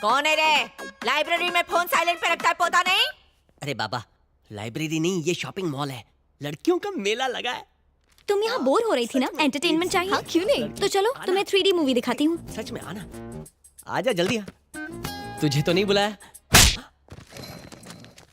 कौन है रे? लाइब्रेरी में फोन साइलेंट पे रखता है, पोता नहीं? अरे बाबा, लाइब्रेरी नहीं, ये शॉपिंग मॉल है, लड़कियों का मेला लगा है। तुम यहाँ बोर हो रही थी ना, एंटरटेनमेंट चाहिए? हाँ, क्यों नहीं? तो चलो तुम्हें 3D मूवी दिखाती हूँ। सच में आना, आजा जल्दी आ। तुझे तो नहीं बुलाया।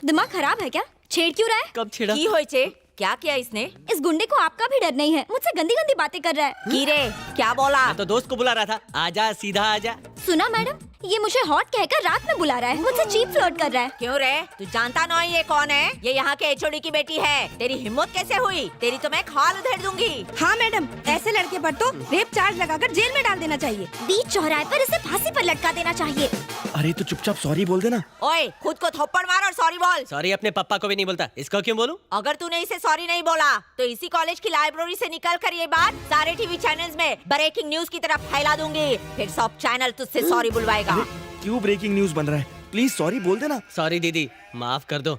दिमाग खराब है क्या? छेड़ क्यों रहा है? कब छेड़ा? की होई छे? क्या किया इसने? इस गुंडे को आपका भी डर नहीं है, मुझसे गंदी गंदी बातें कर रहा है। की रे, क्या बोला? मैं तो दोस्त को बुला रहा था, आजा सीधा आजा। सुना मैडम, ये मुझे हॉट कहकर रात में बुला रहा है, मुझसे चीप फ्लर्ट कर रहा है। क्यों रे? तू जानता नहीं ये कौन है? ये यहाँ के एचओडी की बेटी है। तेरी हिम्मत कैसे हुई? तेरी तो मैं खाल उधेड़ दूंगी। हाँ मैडम, ऐसे लड़के पर तो रेप चार्ज लगाकर जेल में डाल देना चाहिए। बीच चौराहे पर इसे फांसी पर लटका देना चाहिए। अरे तो चुपचाप सॉरी बोल देना। ओए, खुद को थप्पड़ मार और सॉरी बोल। सॉरी अपने पापा को भी नहीं बोलता, इसको क्यों बोलूं? अगर तूने इसे सॉरी नहीं बोला तो इसी कॉलेज की लाइब्रेरी से निकल कर ये बात सारे टीवी चैनल्स में ब्रेकिंग न्यूज की तरफ फैला दूंगी। फिर सब चैनल तुझसे सॉरी बुलवाएगा। क्यों ब्रेकिंग न्यूज बन रहा है? प्लीज सॉरी बोल देना। सॉरी दीदी, माफ कर दो,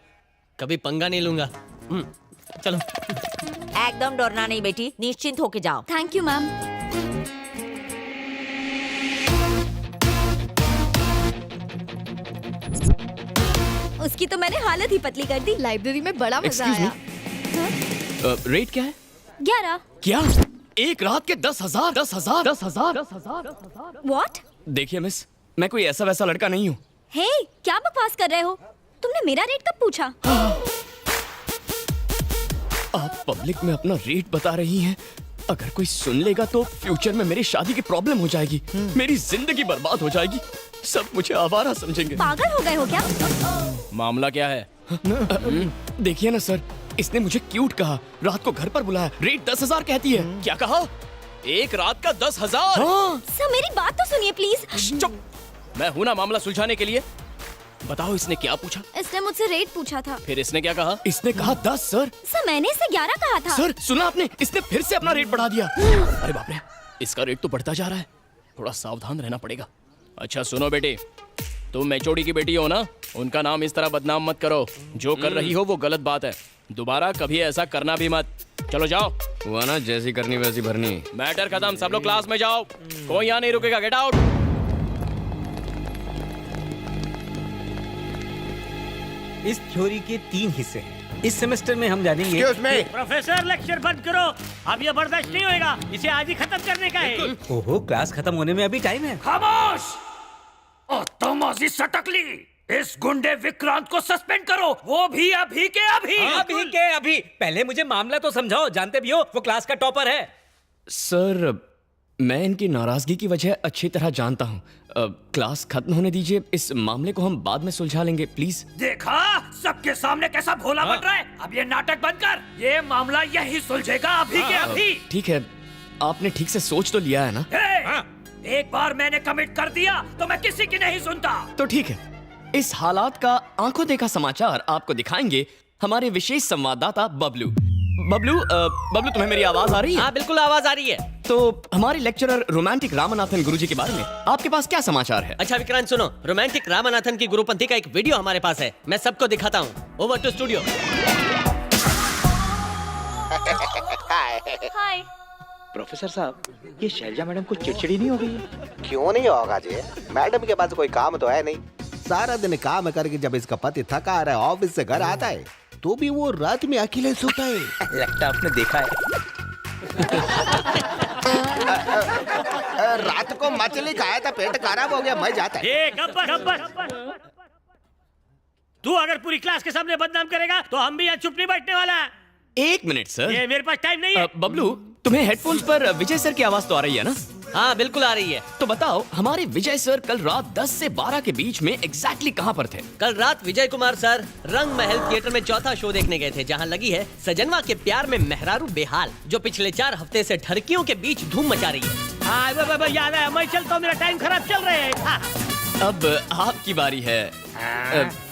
कभी पंगा नहीं लूंगा। चलो। एकदम डरना नहीं बेटी, निश्चिंत होके जाओ। Thank you ma'am. उसकी तो मैंने हालत ही पतली कर दी। लाइब्रेरी में बड़ा मजा आया। रेट क्या है? 11। क्या? एक रात के 10,000? 10,000? व्हाट? देखिए मिस, मैं कोई ऐसा वैसा लड़का नहीं हूँ। हे, क्या बकवास कर रहे हो? तुमने मेरा रेट कब पूछा? आप पब्लिक में अपना रेट बता रही हैं। अगर कोई सुन लेगा तो फ्यूचर में मेरी शादी की प्रॉब्लम हो जाएगी, मेरी जिंदगी बर्बाद हो जाएगी, सब मुझे आवारा समझेंगे। पागल हो गए हो क्या? मामला क्या है? देखिए ना सर, इसने मुझे क्यूट कहा, रात को घर पर बुलाया, रेट 10,000 कहती है। क्या कहा? एक रात का 10,000? सर मेरी बात तो सुनिए प्लीज। चुप, मैं हूं ना मामला सुलझाने के लिए। बताओ इसने क्या पूछा? इसने मुझसे रेट पूछा था। फिर इसने क्या कहा? इसने कहा 10 सर। सर मैंने इसे 11 कहा था। सर सुना आपने, इसने फिर से अपना रेट बढ़ा दिया। अरे बाप रे, इसका रेट तो बढ़ता जा रहा है, थोड़ा सावधान रहना पड़ेगा। अच्छा सुनो बेटी, तुम एचओडी की बेटी हो ना, उनका नाम इस तरह बदनाम मत करो। जो कर रही हो वो गलत बात है, दोबारा कभी ऐसा करना भी मत। चलो जाओ। हुआ ना, जैसी करनी वैसी भरनी। मैटर खत्म, सब लोग क्लास में जाओ, कोई यहाँ नहीं रुकेगा, गेट आउट। इस थ्योरी के 3 हिस्से हैं। इस सेमेस्टर में हम जानेंगे। प्रोफेसर लेक्चर बंद करो, अब ये बर्दाश्त नहीं होएगा, इसे आज ही खत्म करने का है। ओहो, क्लास खत्म होने में अभी टाइम है। खामोश! तमाजी सटकली, इस गुंडे विक्रांत को सस्पेंड करो, वो भी अभी के अभी। अभी के अभी। पहले मुझे मामला तो समझाओ, जानते भी हो वो क्लास का टॉपर है। सर मैं इनकी नाराजगी की वजह अच्छी तरह जानता हूँ। क्लास खत्म होने दीजिए, इस मामले को हम बाद में सुलझा लेंगे प्लीज। देखा सबके सामने कैसा भोला बन रहा है। अब ये नाटक बंद कर, ये मामला यही सुलझेगा अभी के अभी। ठीक है, आपने ठीक से सोच तो लिया है ना? एक बार मैंने कमिट कर दिया तो मैं किसी की नहीं सुनता। तो ठीक है, इस हालात का आंखों देखा समाचार आपको दिखाएंगे हमारे विशेष संवाददाता बबलू। बबलू तुम्हें मेरी आवाज आ रही है? हाँ बिल्कुल आवाज आ रही है। तो हमारे लेक्चरर रोमांटिक रामनाथन गुरुजी के बारे में आपके पास क्या समाचार है? अच्छा विक्रांत सुनो, रोमांटिक रामनाथन की गुरुपंथी का एक वीडियो हमारे पास है, मैं सबको दिखाता हूँ। Over to studio. Hi. Professor साहब, ये शैलजा मैडम को चिड़चिड़ी नहीं हो गई है? क्यों नहीं होगा जी, मैडम के पास कोई काम तो है नहीं। सारा दिन काम करके जब इसका पति थका आ रहा है, ऑफिस से घर आता है, तो भी वो रात में अकेले सोता है। लगता है आपने देखा है। रात को मछली खाया था, पेट खराब हो गया, मैं जाता है। गब्बर, तू अगर पूरी क्लास के सामने बदनाम करेगा तो हम भी यहाँ चुप नहीं बैठने वाला। एक मिनट सर, ये मेरे पास टाइम नहीं है। बबलू तुम्हें हेडफोन्स पर विजय सर की आवाज तो आ रही है ना? हाँ बिल्कुल आ रही है। तो बताओ हमारे विजय सर कल रात 10 से 12 के बीच में एग्जैक्टली कहाँ पर थे? कल रात विजय कुमार सर रंग महल थिएटर में चौथा शो देखने गए थे, जहाँ लगी है सजनवा के प्यार में मेहरारू बेहाल, जो पिछले 4 हफ्ते से ठरकियों के बीच धूम मचा रही है। हाँ याद है, मैं चलता हूँ, मेरा टाइम खराब चल रहा है। अब आपकी बारी है।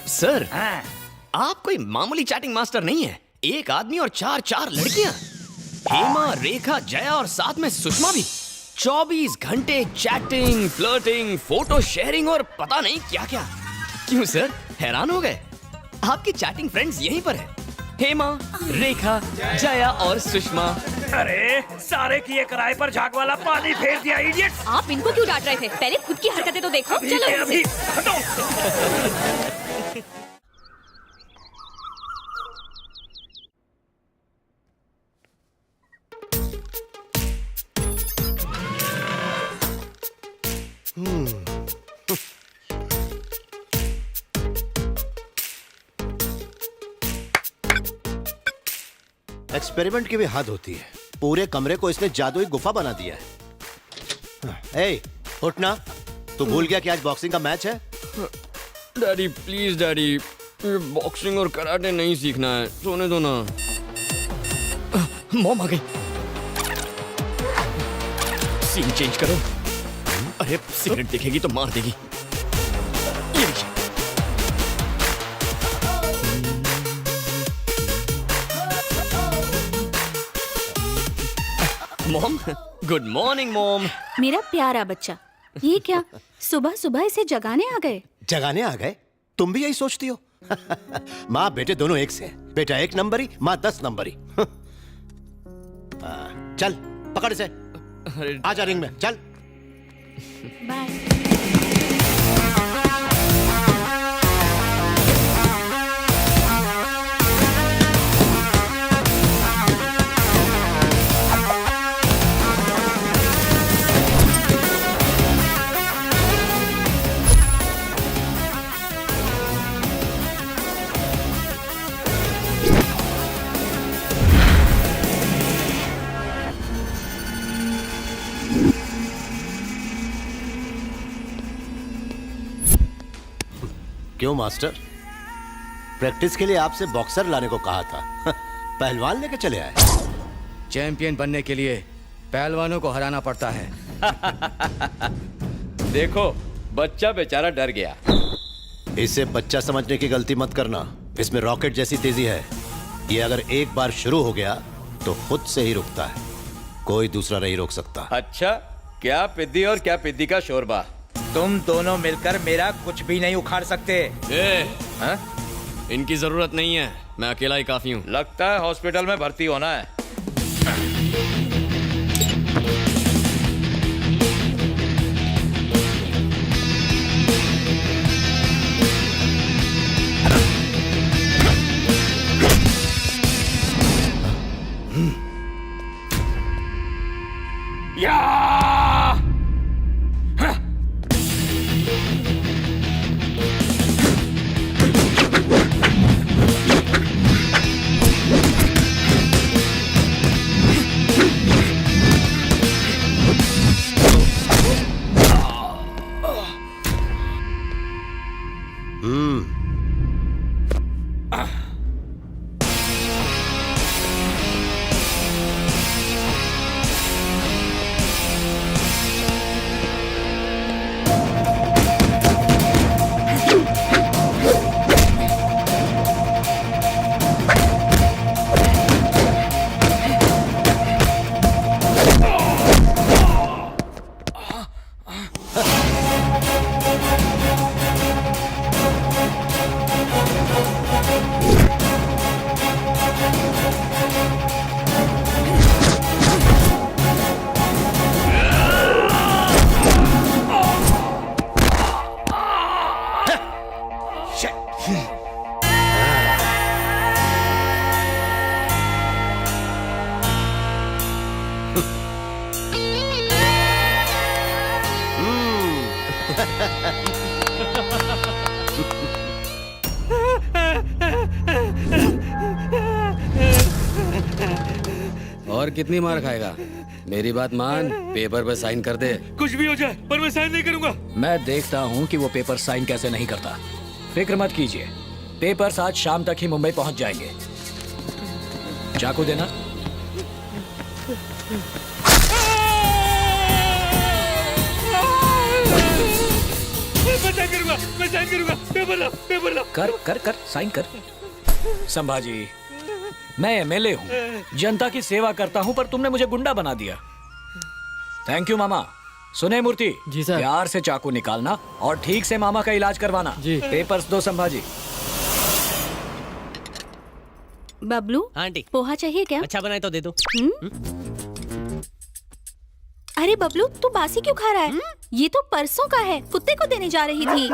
सर आप कोई मामूली चैटिंग मास्टर नहीं है, एक आदमी और 4 लड़कियां, हेमा, रेखा, जया और साथ में सुषमा भी। 24 घंटे चैटिंग, फ्लर्टिंग, फोटो शेयरिंग और पता नहीं क्या क्या। क्यों सर, हैरान हो गए? आपकी चैटिंग फ्रेंड्स यहीं पर है। हेमा, रेखा, जया और सुषमा। अरे सारे किए किराए पर झाग वाला पानी फेर दिया इडियट। आप इनको क्यों डांट रहे थे? पहले खुद की हरकतें तो देखो। अभी चलो के यहाँ अभी से। हटो। एक्सपेरिमेंट की भी हद होती है। पूरे कमरे को इसने जादुई गुफा बना दिया है। ए, उठना। तू भूल गया कि आज बॉक्सिंग का मैच है? डैडी प्लीज डैडी, ये बॉक्सिंग और कराटे नहीं सीखना है, सोने दो ना। मॉम आ गई। सीन चेंज करो। अरे सिगरेट दिखेगी तो मार देगी। ये लीजिए। Mom, good morning mom. मेरा प्यारा बच्चा, ये क्या सुबह सुबह इसे जगाने आ गए? जगाने आ गए? तुम भी यही सोचती हो? माँ बेटे दोनों एक से हैं। बेटा 1 नंबरी, माँ 10 नंबरी। चल पकड़ इसे, आजा रिंग में, चल। बाय। क्यों मास्टर, प्रैक्टिस के लिए आपसे बॉक्सर लाने को कहा था, पहलवान लेके चले आए? चैंपियन बनने के लिए पहलवानों को हराना पड़ता है। देखो बच्चा बेचारा डर गया। इसे बच्चा समझने की गलती मत करना। इसमें रॉकेट जैसी तेजी है। ये अगर एक बार शुरू हो गया तो खुद से ही रुकता है, कोई दूसरा नहीं रोक सकता। अच्छा, क्या पिद्दी और क्या पिद्दी का शोरबा। तुम दोनों मिलकर मेरा कुछ भी नहीं उखाड़ सकते। इनकी जरूरत नहीं है, मैं अकेला ही काफी हूँ। लगता है हॉस्पिटल में भर्ती होना है। और कितनी मार खाएगा? मेरी बात मान, पेपर पे साइन कर दे। कुछ भी हो जाए पर मैं साइन नहीं करूंगा। मैं देखता हूँ कि वो पेपर साइन कैसे नहीं करता। फिक्र मत कीजिए, पेपर्स आज शाम तक ही मुंबई पहुंच जाएंगे। चाकू देना। मैं साइन करूंगा। पेपर ला। कर साइन कर। संभाजी, मैं एमएलए हूँ, जनता की सेवा करता हूँ, पर तुमने मुझे गुंडा बना दिया। थैंक यू मामा। सुने मूर्ति जी सर, प्यार से चाकू निकालना और ठीक से मामा का इलाज करवाना जी। पेपर्स दो संभाजी। बबलू आंटी पोहा चाहिए क्या? अच्छा बनाए तो दे दो। अरे बबलू तू बासी क्यों खा रहा है? ये तो परसों का है, कुत्ते को देने जा रही थी।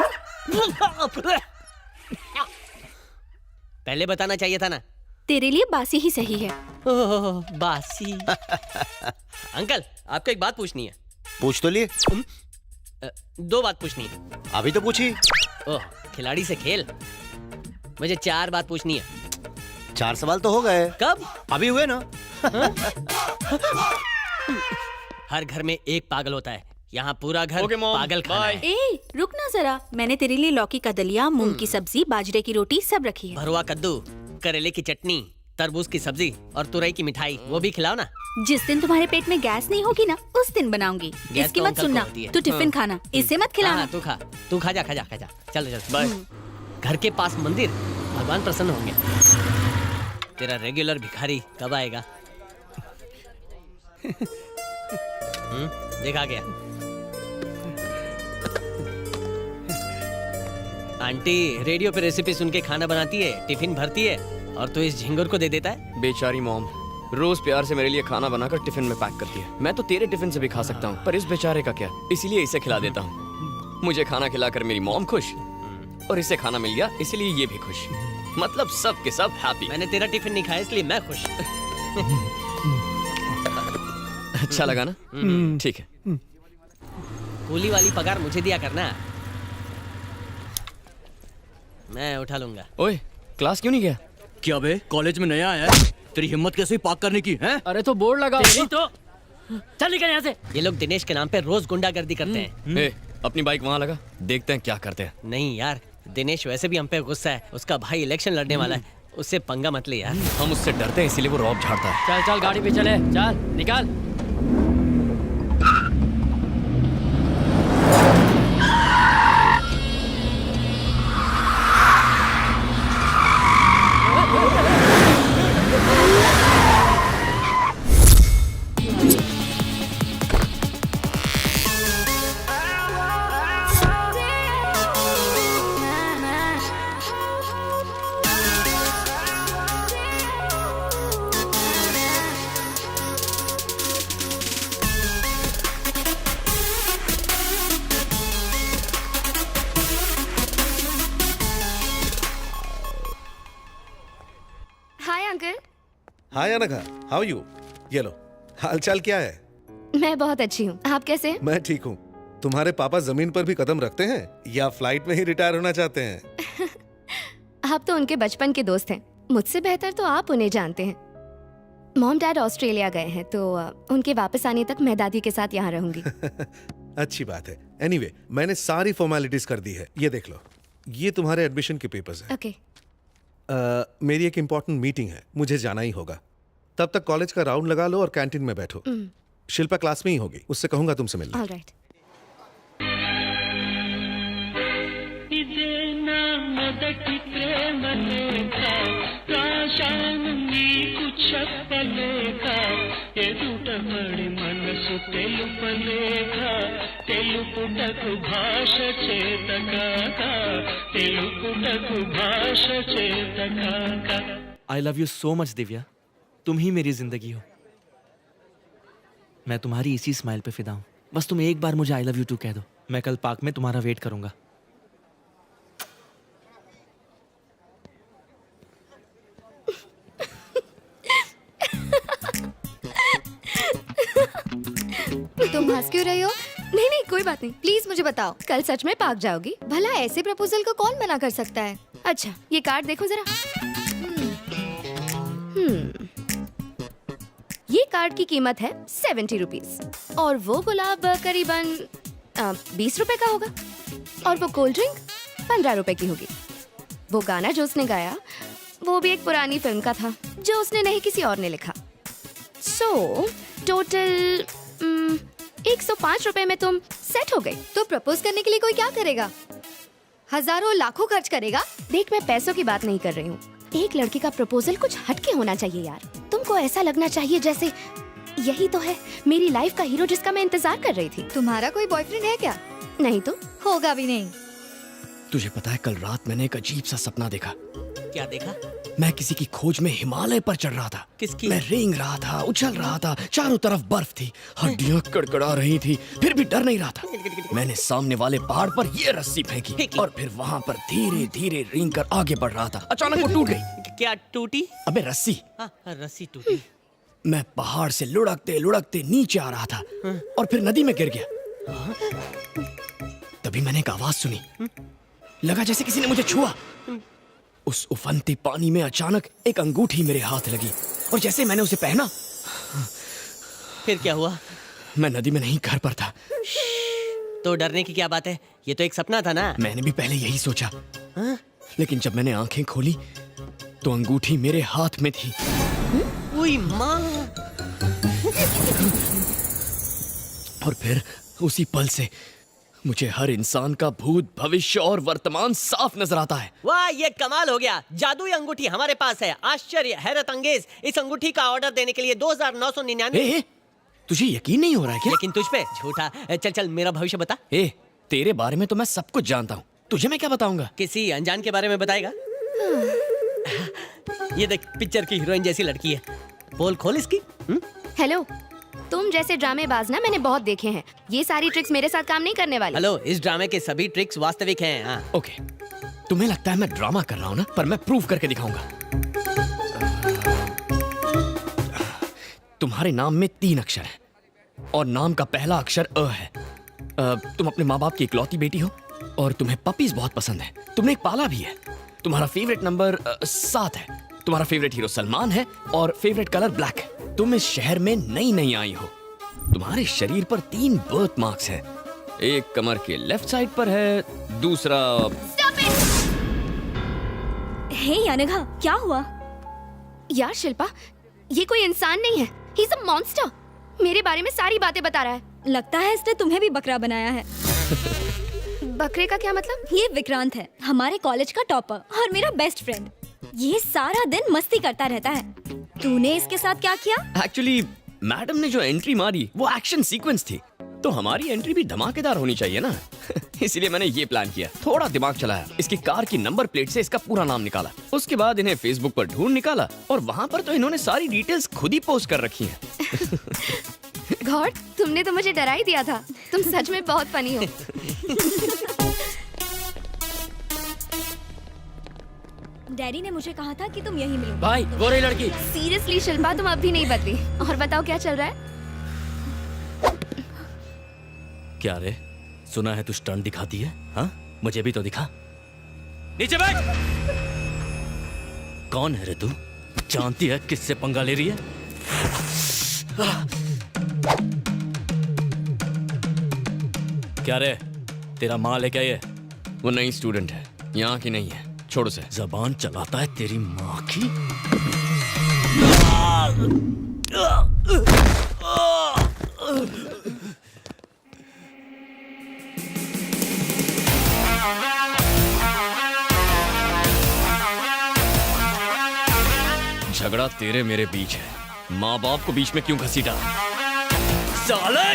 पहले बताना चाहिए था ना। तेरे लिए बासी ही सही है। ओह, बासी। अंकल आपको एक बात पूछनी है। पूछ तो लिए। 2 बात पूछनी है। अभी तो पूछी। ओह, खिलाड़ी से खेल। मुझे 4 बात पूछनी है। 4 सवाल तो हो गए। कब? अभी हुए ना। हर घर में एक पागल होता है, यहाँ पूरा घर पागल खाना है। ए रुक ना जरा, मैंने तेरे लिए लौकी का दलिया, मूंग की सब्जी, बाजरे की रोटी सब रखी है। भरुआ कद्दू, करेले की चटनी, तरबूज की सब्जी और तुरई की मिठाई, वो भी खिलाओ ना। जिस दिन तुम्हारे पेट में गैस नहीं होगी ना, उस दिन बनाऊंगी। गैस इसकी तो मत अंकल को सुनना, होती है। तू टिफिन खाना, इसे मत खिलाना। हाँ, तू खा जा। चल बाय। घर के पास मंदिर, भगवान प्रसन्न होंगे। तेरा रेगुलर भिखारी कब आएगा? देखा गया। आंटी रेडियो पे रेसिपी सुन के खाना बनाती है, टिफिन भरती है, और तू इस झिंगुर को दे देता है। बेचारी मॉम रोज प्यार से मेरे लिए खाना बनाकर टिफिन में पैक करती है। मैं तो तेरे टिफिन से भी खा सकता हूँ, पर इस बेचारे का क्या, इसीलिए इसे खिला देता हूँ। मुझे खाना खिलाकर मेरी मॉम खुश, और इसे खाना मिल गया इसलिए ये भी खुश। मतलब सब के सब हैप्पी। मैंने तेरा टिफिन नहीं खाया इसलिए मैं खुश। अच्छा लगा ना? ठीक है। कूली वाली पगार मुझे दिया करना, मैं उठा लूंगा। ओए क्लास क्यों नहीं गया? क्या बे, कॉलेज में नया आया है? तेरी हिम्मत कैसे पार्क करने की है? अरे तो बोर्ड लगा तो चल निकल यहाँ से। ये लोग दिनेश के नाम पे रोज गुंडागर्दी करते हैं। ए, अपनी बाइक वहाँ लगा, देखते हैं क्या करते हैं। नहीं यार, दिनेश वैसे भी हम पे गुस्सा है। उसका भाई इलेक्शन लड़ने वाला है, उससे पंगा मत ले यार। हम उससे डरते हैं इसीलिए वो रौब झाड़ता है। चल गाड़ी पे चले, चल निकाल। Hi uncle. Hi Anagha, how you? ये लो, हालचाल क्या है? मैं बहुत अच्छी हूँ, आप कैसे हैं? मैं ठीक हूँ। तुम्हारे पापा जमीन पर भी कदम रखते हैं या फ्लाइट में ही रिटायर होना चाहते हैं? आप तो उनके बचपन के दोस्त हैं, मुझसे बेहतर तो आप उन्हें जानते हैं। मॉम डैड ऑस्ट्रेलिया गए हैं तो उनके वापस आने तक मैं दादी के साथ यहाँ रहूंगी। अच्छी बात है। एनीवे, मैंने सारी फॉर्मेलिटीज कर दी है। ये देख लो, ये तुम्हारे एडमिशन के पेपर्स हैं। ओके। मेरी एक इम्पोर्टेंट मीटिंग है, मुझे जाना ही होगा। तब तक कॉलेज का राउंड लगा लो और कैंटीन में बैठो। शिल्पा क्लास में ही होगी, उससे कहूंगा तुमसे मिलना। Alright. I love you so much Divya, तुम ही मेरी जिंदगी हो। मैं तुम्हारी इसी स्माइल पे फिदा हूँ। बस तुम एक बार मुझे आई लव यू टू कह दो, मैं कल पार्क में तुम्हारा वेट करूंगा। तुम हंस क्यों रही हो? नहीं नहीं कोई बात नहीं, प्लीज मुझे बताओ, कल सच में पार्क जाओगी? भला ऐसे प्रपोजल को कौन मना कर सकता है? अच्छा ये कार्ड देखो जरा। ये कार्ड की कीमत है 70 रुपीज और वो गुलाब करीबन 20 रुपए का होगा और वो कोल्ड ड्रिंक 15 रुपए की होगी। वो गाना जो उसने गाया वो भी एक पुरानी फिल्म का था जो उसने नहीं किसी और ने लिखा। सो टोटल 105 रुपए में तुम सेट हो गई। तो प्रपोज करने के लिए कोई क्या करेगा? हजारों लाखों खर्च करेगा? देख मैं पैसों की बात नहीं कर रही हूँ, एक लड़की का प्रपोजल कुछ हटके होना चाहिए यार। तुमको ऐसा लगना चाहिए जैसे यही तो है मेरी लाइफ का हीरो जिसका मैं इंतजार कर रही थी। तुम्हारा कोई बॉयफ्रेंड है क्या? नहीं तो होगा भी नहीं। तुझे पता है कल रात मैंने एक अजीब सा सपना देखा। क्या देखा? मैं किसी की खोज में हिमालय पर चढ़ रहा था। किसकी? मैं रेंग रहा था, उछल रहा था, चारों तरफ बर्फ थी, हड्डियां कड़कड़ा रही थी, फिर भी डर नहीं रहा था। मैंने सामने वाले पहाड़ पर ये रस्सी फेंकी और फिर वहां पर धीरे धीरे रेंग कर आगे बढ़ रहा था। अचानक वो टूट गई। क्या टूटी? अबे रस्सी। हाँ, रस्सी टूटी। मैं पहाड़ से लुढ़कते लुढ़कते नीचे आ रहा था और फिर नदी में गिर गया। तभी मैंने एक आवाज सुनी, लगा जैसे किसी ने मुझे छुआ। उस उफनते पानी में अचानक एक अंगूठी मेरे हाथ लगी और जैसे मैंने उसे पहना, फिर क्या हुआ? मैं नदी में नहीं, घर पर था। तो डरने की क्या बात है, ये तो एक सपना था ना। मैंने भी पहले यही सोचा, लेकिन जब मैंने आंखें खोली तो अंगूठी मेरे हाथ में थी। ओए माँ! और फिर उसी पल से मुझे हर इंसान का भूत, भविष्य और वर्तमान साफ नजर आता है। वाह, ये कमाल हो गया। जादुई अंगूठी हमारे पास है। आश्चर्य, हैरत अंगेज। इस अंगूठी का ऑर्डर देने के लिए 2999। तुझे यकीन नहीं हो रहा है क्या? लेकिन तुझ पे झूठा। चल चल, मेरा भविष्य बता। तेरे बारे में तो मैं सब कुछ जानता हूँ, तुझे मैं क्या बताऊंगा? किसी अनजान के बारे में बताएगा? ये देख, पिक्चर की हीरोइन जैसी लड़की है। पोल खोल इसकी। हेलो, तुम जैसे ड्रामेबाज ना मैंने बहुत देखे हैं। ये सारी ट्रिक्स मेरे साथ काम नहीं करने वाली। हेलो, इस ड्रामे के सभी ट्रिक्स वास्तविक हैं। हाँ। ओके, तुम्हें लगता है मैं ड्रामा कर रहा हूँ ना, पर मैं प्रूव करके दिखाऊंगा। तुम्हारे नाम में 3 अक्षर है और नाम का पहला अक्षर अ है। तुम अपने माँ बाप की इकलौती बेटी हो और तुम्हें पपीज बहुत पसंद है। तुमने एक पाला भी है। तुम्हारा फेवरेट नंबर 7 है। तुम्हारा फेवरेट हीरो सलमान है और फेवरेट कलर ब्लैक है। तुम इस शहर में नई आई हो। तुम्हारे शरीर पर 3 बर्थ मार्क्स हैं। एक कमर के लेफ्ट साइड पर है, दूसरा। हे अनघा, क्या हुआ? यार शिल्पा, ये कोई इंसान नहीं है, ही इज अ मॉन्स्टर। मेरे बारे में सारी बातें बता रहा है। लगता है इसने तुम्हें भी बकरा बनाया है। बकरे का क्या मतलब? ये विक्रांत है, हमारे कॉलेज का टॉपर और मेरा बेस्ट फ्रेंड। ये सारा दिन मस्ती करता रहता है। तूने इसके साथ क्या किया? एक्चुअली मैडम ने जो एंट्री मारी वो एक्शन सीक्वेंस थी, तो हमारी एंट्री भी धमाकेदार होनी चाहिए ना। इसीलिए मैंने ये प्लान किया, थोड़ा दिमाग चलाया, इसकी कार की नंबर प्लेट से इसका पूरा नाम निकाला। उसके बाद इन्हें फेसबुक पर ढूंढ निकाला और वहाँ पर तो इन्होंने सारी डिटेल्स खुद ही पोस्ट कर रखी हैं। गॉड, तुमने तो मुझे डरा ही दिया था। तुम सच में बहुत फनी हो। डैडी ने मुझे कहा था कि तुम यही मिलो। भाई, वो रही लड़की। सीरियसली शिल्पा, तुम अब भी नहीं बदली। और बताओ क्या चल रहा है? क्या रे, सुना है तू स्टंट दिखाती है? हाँ, मुझे भी तो दिखा। नीचे बैठ। कौन है रे तू? जानती है किससे पंगा ले रही है? क्या रे, तेरा माल है क्या ये? वो नई स्टूडेंट है, यहाँ की नहीं है, छोड़ उसे। जबान चलाता है तेरी माँ की। झगड़ा तेरे मेरे बीच है, माँ बाप को बीच में क्यों घसीटा? साले!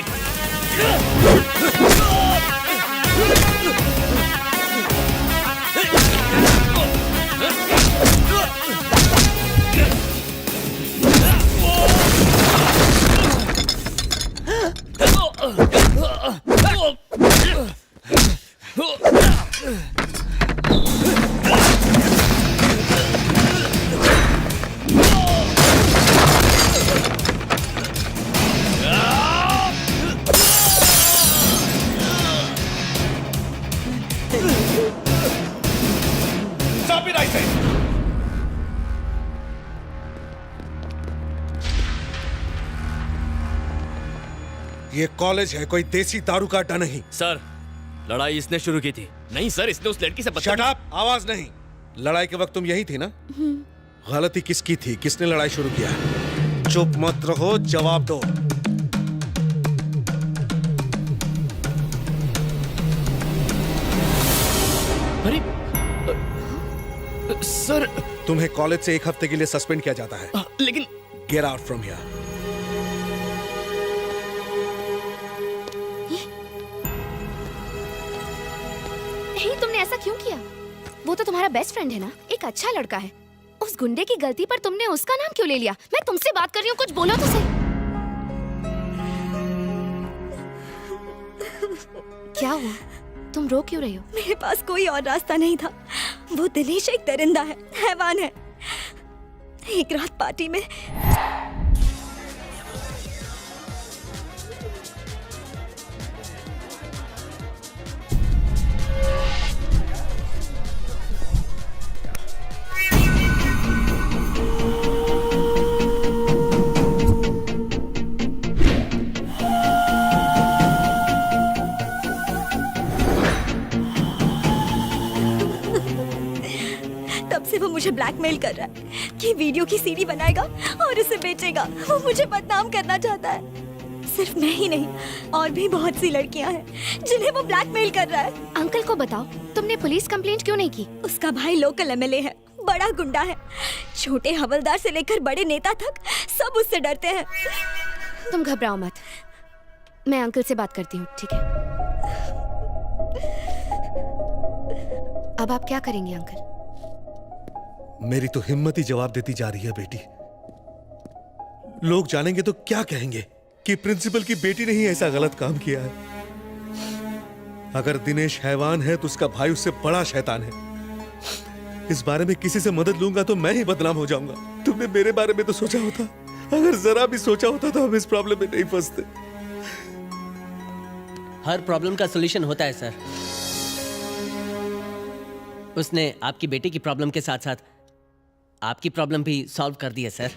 ये कॉलेज है, कोई देसी दारू का अड्डा नहीं। सर, लड़ाई इसने शुरू की थी। नहीं सर, इसने उस लड़की से शट अप! आवाज नहीं। लड़ाई के वक्त तुम यही थी ना? गलती किसकी थी? किसने लड़ाई शुरू किया? चुप मत रहो, जवाब दो। अरे सर, तुम्हें कॉलेज से 1 हफ्ते के लिए सस्पेंड किया जाता है। लेकिन गेट आउट फ्रॉम हियर। तुमने ऐसा क्यों किया? वो तो तुम्हारा बेस्ट फ्रेंड है ना, एक अच्छा लड़का है। उस गुंडे की गलती पर तुमने उसका नाम क्यों ले लिया? मैं तुमसे बात कर रही हूँ, कुछ बोलो तो सही। क्या हुआ? तुम रो क्यों रही हो? मेरे पास कोई और रास्ता नहीं था। वो दिनेश एक दरिंदा है, हैवान है। एक रात पार्टी में से वो मुझे ब्लैकमेल कर रहा है कि वीडियो की सीडी बनाएगा और उसे बेचेगा। वो मुझे बदनाम करना चाहता है। सिर्फ मैं ही नहीं, और भी बहुत सी लड़कियां हैं जिन्हें वो ब्लैकमेल कर रहा है। अंकल को बताओ, तुमने पुलिस कंप्लेंट क्यों नहीं की? उसका भाई लोकल एमएलए है, बड़ा गुंडा है। छोटे हवलदार से लेकर बड़े नेता तक सब उससे डरते हैं। तुम घबराओ मत, मैं अंकल से बात करती हूँ, ठीक है? अब आप क्या करेंगे अंकल? मेरी तो हिम्मत ही जवाब देती जा रही है बेटी। लोग जानेंगे तो क्या कहेंगे कि प्रिंसिपल की बेटी ने ही ऐसा गलत काम किया है। अगर दिनेश हैवान है तो उसका भाई उससे बड़ा शैतान है। इस बारे में किसी से मदद लूंगा तो मैं ही बदनाम हो जाऊंगा। तुमने मेरे बारे में तो सोचा होता, अगर जरा भी सोचा होता तो हम इस प्रॉब्लम में नहीं फंसते। हर प्रॉब्लम का सॉल्यूशन होता है सर। उसने आपकी बेटी की प्रॉब्लम के साथ साथ आपकी प्रॉब्लम भी सॉल्व कर दी है सर।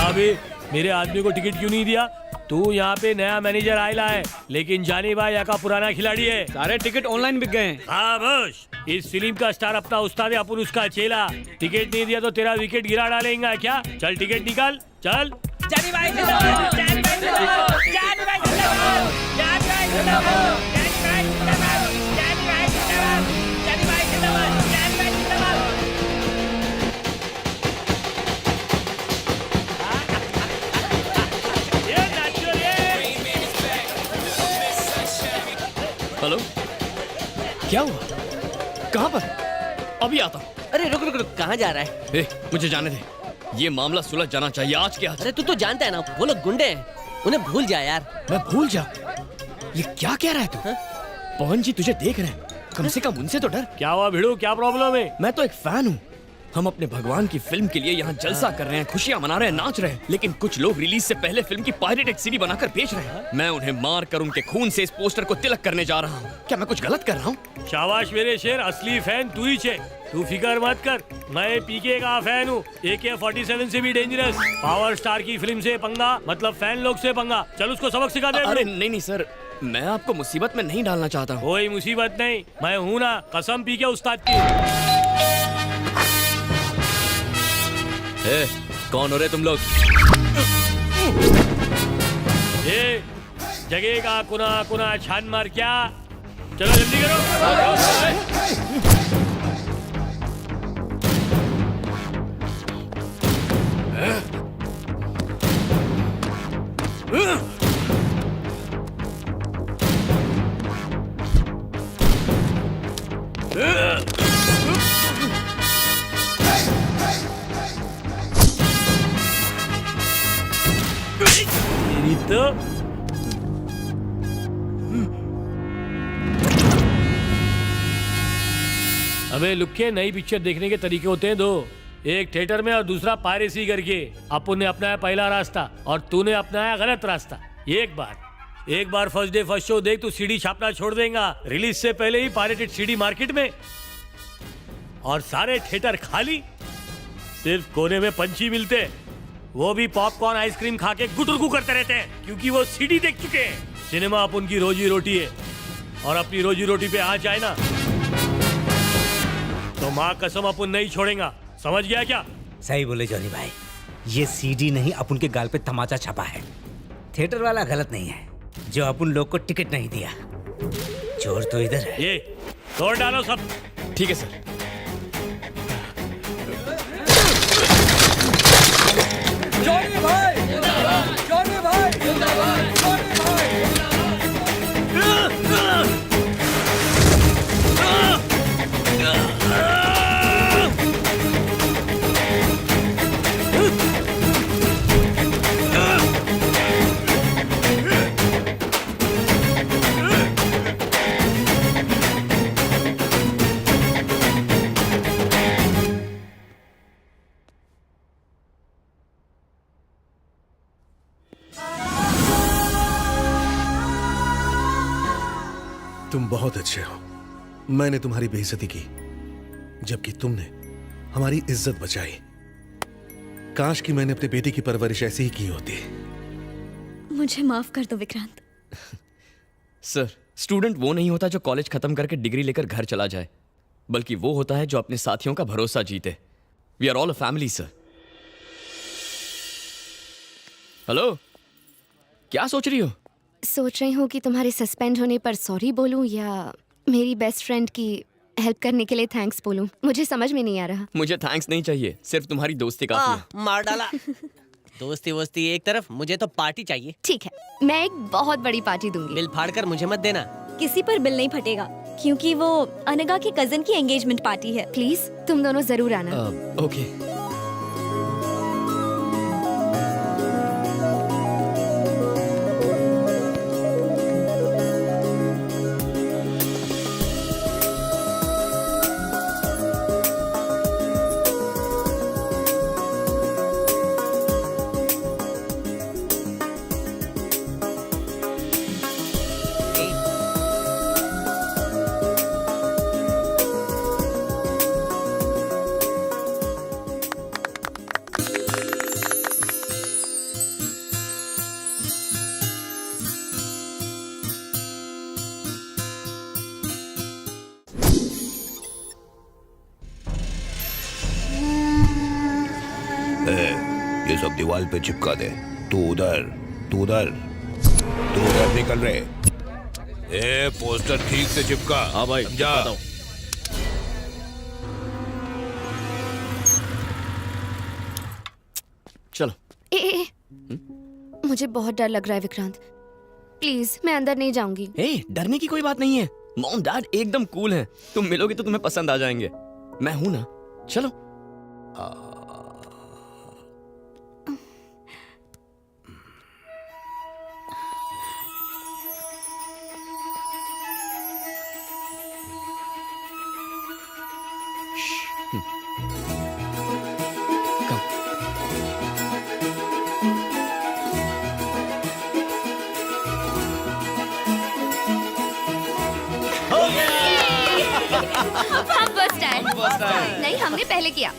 अभी मेरे आदमी को टिकट क्यों नहीं दिया? तू यहाँ पे नया मैनेजर आयला है, लेकिन जानी भाई यहाँ का पुराना खिलाड़ी है। सारे टिकट ऑनलाइन बिक गए। हाँ बस, इस फिल्म का स्टार अपना उस्ताद है, अपन उसका चेला। टिकट नहीं दिया तो तेरा विकेट गिरा डालेगा क्या? चल टिकट निकाल, चल। जानी भाई जिंदाबाद, जानी भाई जिंदाबाद, जानी भाई जिंदाबाद, जानी भाई जिंदाबाद, जानी भाई जिंदाबाद, जानी भाई जिंदाबाद, जानी भाई जिंदाबाद, जानी भाई जिंदाबाद। हेलो, क्या हुआ? कहाँ पर? अभी आता हूँ। अरे रुक रुक रुक, कहाँ जा रहा है? मुझे जाने दे, ये मामला सुलझ जाना चाहिए आज के आज। अरे तू तो जानता है ना, वो लोग गुंडे हैं, उन्हें भूल जा यार। मैं भूल जा? ये क्या कह रहा है तू? पवन जी तुझे देख रहे हैं, कम से कम उनसे तो डर। क्या हुआ भिड़ू, क्या प्रॉब्लम है? मैं तो एक फैन हूँ। हम अपने भगवान की फिल्म के लिए यहाँ जलसा कर रहे हैं, खुशियाँ मना रहे हैं, नाच रहे हैं, लेकिन कुछ लोग रिलीज से पहले फिल्म की पायरेटेड सीडी बनाकर बेच रहे हैं। मैं उन्हें मार कर उनके खून से इस पोस्टर को तिलक करने जा रहा हूँ। क्या मैं कुछ गलत कर रहा हूँ? शाबाश मेरे शेर, असली फैन तू ही छे। तू फिकर मत कर, मैं पीके का फैन हूँ। AK-47 से भी डेंजरस। पावर स्टार की फिल्म से पंगा मतलब फैन लोग से पंगा। चल उसको सबक सिखा दे। अरे नहीं नहीं सर, मैं आपको मुसीबत में नहीं डालना चाहता हूँ। कोई मुसीबत नहीं, मैं हूँ ना, कसम पीके उस्ताद की। कौन हो रहे तुम लोग? ये जगह का कुना कुना छान मार क्या? चलो जल्दी करो। तो हमें लुक्के नई पिक्चर देखने के तरीके होते हैं दो, एक थिएटर में और दूसरा पायरेसी करके। अपन ने अपनाया पहला रास्ता और तूने अपनाया गलत रास्ता। एक बार फर्स्ट डे फर्स्ट शो देख, तू सीडी छापना छोड़ देगा। रिलीज से पहले ही पायरेटेड सीडी मार्केट में और सारे थिएटर खाली, सिर्फ कोने में पंछी मिलते, वो भी पॉपकॉर्न आइसक्रीम खा के गुटुरगु करते रहते हैं, क्योंकि वो सीडी देख चुके हैं। सिनेमा अपन की रोजी रोटी है, और अपनी रोजी रोटी पे आ जाए ना तो माँ कसम अपन नहीं छोड़ेगा। समझ गया क्या? सही बोले जॉनी भाई, ये सीडी नहीं अपन के गाल पे तमाचा छपा है। थिएटर वाला गलत नहीं है जो अपन लोग को टिकट नहीं दिया। चोर तो इधर है। ये तोड़ डालो सब। ठीक है सर। जॉनी भाई, जॉनी भाई तुम बहुत अच्छे हो। मैंने तुम्हारी बेइज्जती की, जबकि तुमने हमारी इज्जत बचाई। काश कि मैंने अपने बेटे की परवरिश ऐसी ही की होती। मुझे माफ कर दो विक्रांत। सर, स्टूडेंट वो नहीं होता जो कॉलेज खत्म करके डिग्री लेकर घर चला जाए, बल्कि वो होता है जो अपने साथियों का भरोसा जीते। We are all a family sir. Hello, क्या सोच रही हो? सोच रही हूँ कि तुम्हारे सस्पेंड होने पर सॉरी बोलूं या मेरी बेस्ट फ्रेंड की हेल्प करने के लिए थैंक्स बोलूं। मुझे समझ में नहीं आ रहा। मुझे थैंक्स नहीं चाहिए, सिर्फ तुम्हारी दोस्ती काफी है। मार डाला। दोस्ती वोस्ती एक तरफ, मुझे तो पार्टी चाहिए। ठीक है, मैं एक बहुत बड़ी पार्टी दूंगी। बिल फाड़ कर मुझे मत देना। किसी पर बिल नहीं फटेगा, क्योंकि वो अनगा के कजन की एंगेजमेंट पार्टी है। प्लीज तुम दोनों जरूर आना। ओके। ये सब दीवार पे चिपका दे। तू उधर, तू उधर, तू उधर निकल रहे। ए, पोस्टर ठीक से चिपका। हाँ भाई, जा। चलो। ए, मुझे बहुत डर लग रहा है विक्रांत। प्लीज मैं अंदर नहीं जाऊंगी। ए, डरने की कोई बात नहीं है। मॉम डैड एकदम कूल हैं। तुम मिलोगे तो तुम्हें पसंद आ जाएंगे। मैं हूं ना, चलो। हम फर्स्ट आए। नहीं, हमने पहले किया।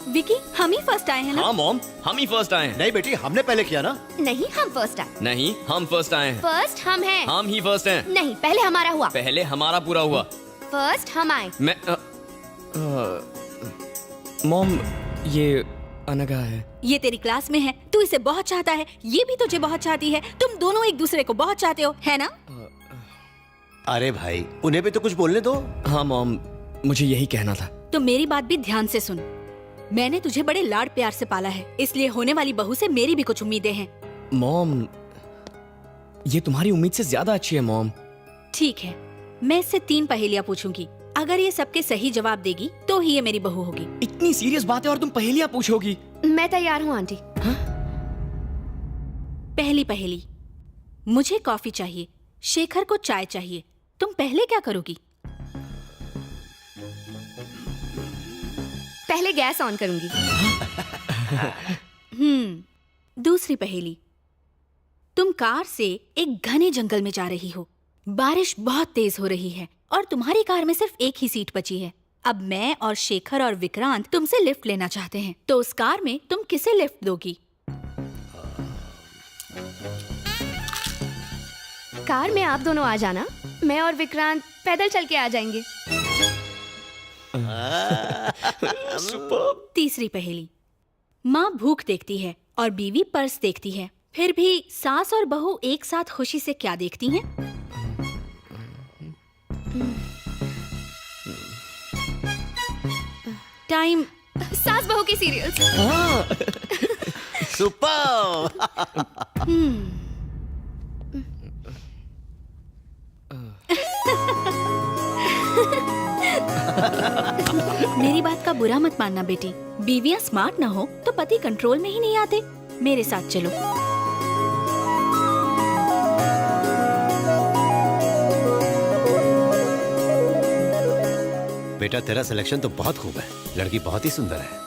विकी, हम ही फर्स्ट आए हैं ना? हाँ मॉम, हम ही फर्स्ट आए हैं। नहीं बेटी, हमने पहले किया ना। नहीं, हम फर्स्ट आए। नहीं, हम फर्स्ट आए हैं। फर्स्ट हम हैं। हम ही फर्स्ट हैं। नहीं, पहले हमारा हुआ। पहले हमारा पूरा हुआ। फर्स्ट हम आए। मैं मॉम, ये अनगा है। ये तेरी क्लास में है, तू इसे बहुत चाहता है, ये भी तुझे बहुत चाहती है, तुम दोनों एक दूसरे को बहुत चाहते हो, है ना? अरे भाई, उन्हें भी तो कुछ बोलने दो। हाँ मॉम, मुझे यही कहना था। तो मेरी बात भी ध्यान से सुन। मैंने तुझे बड़े लाड प्यार से पाला है, इसलिए होने वाली बहू से मेरी भी कुछ उम्मीदें हैं। मॉम, ये तुम्हारी उम्मीद से ज्यादा अच्छी है मॉम। ठीक है, मैं इससे 3 पहेलियाँ पूछूंगी। अगर ये सबके सही जवाब देगी तो ही ये मेरी बहू होगी। इतनी सीरियस बात है और तुम पहेलियाँ पूछोगी? मैं तैयार हूँ आंटी। पहली पहेली, मुझे कॉफी चाहिए, शेखर को चाय चाहिए, तुम पहले क्या करोगी? पहले गैस ऑन करूंगी। दूसरी पहेली, तुम कार से एक घने जंगल में जा रही हो, बारिश बहुत तेज हो रही है और तुम्हारी कार में सिर्फ एक ही सीट बची है। अब मैं और शेखर और विक्रांत तुमसे लिफ्ट लेना चाहते हैं, तो उस कार में तुम किसे लिफ्ट दोगी? कार में आप दोनों आ जाना, मैं और विक्रांत पैदल चल के आ जाएंगे। तीसरी पहेली, माँ भूख देखती है और बीवी पर्स देखती है, फिर भी सास और बहू एक साथ खुशी से क्या देखती हैं? टाइम। सास बहू की सीरियल्स। सुपर। मेरी बात का बुरा मत मानना बेटी, बीवियां स्मार्ट ना हो तो पति कंट्रोल में ही नहीं आते। मेरे साथ चलो। बेटा, तेरा सिलेक्शन तो बहुत खूब है, लड़की बहुत ही सुंदर है।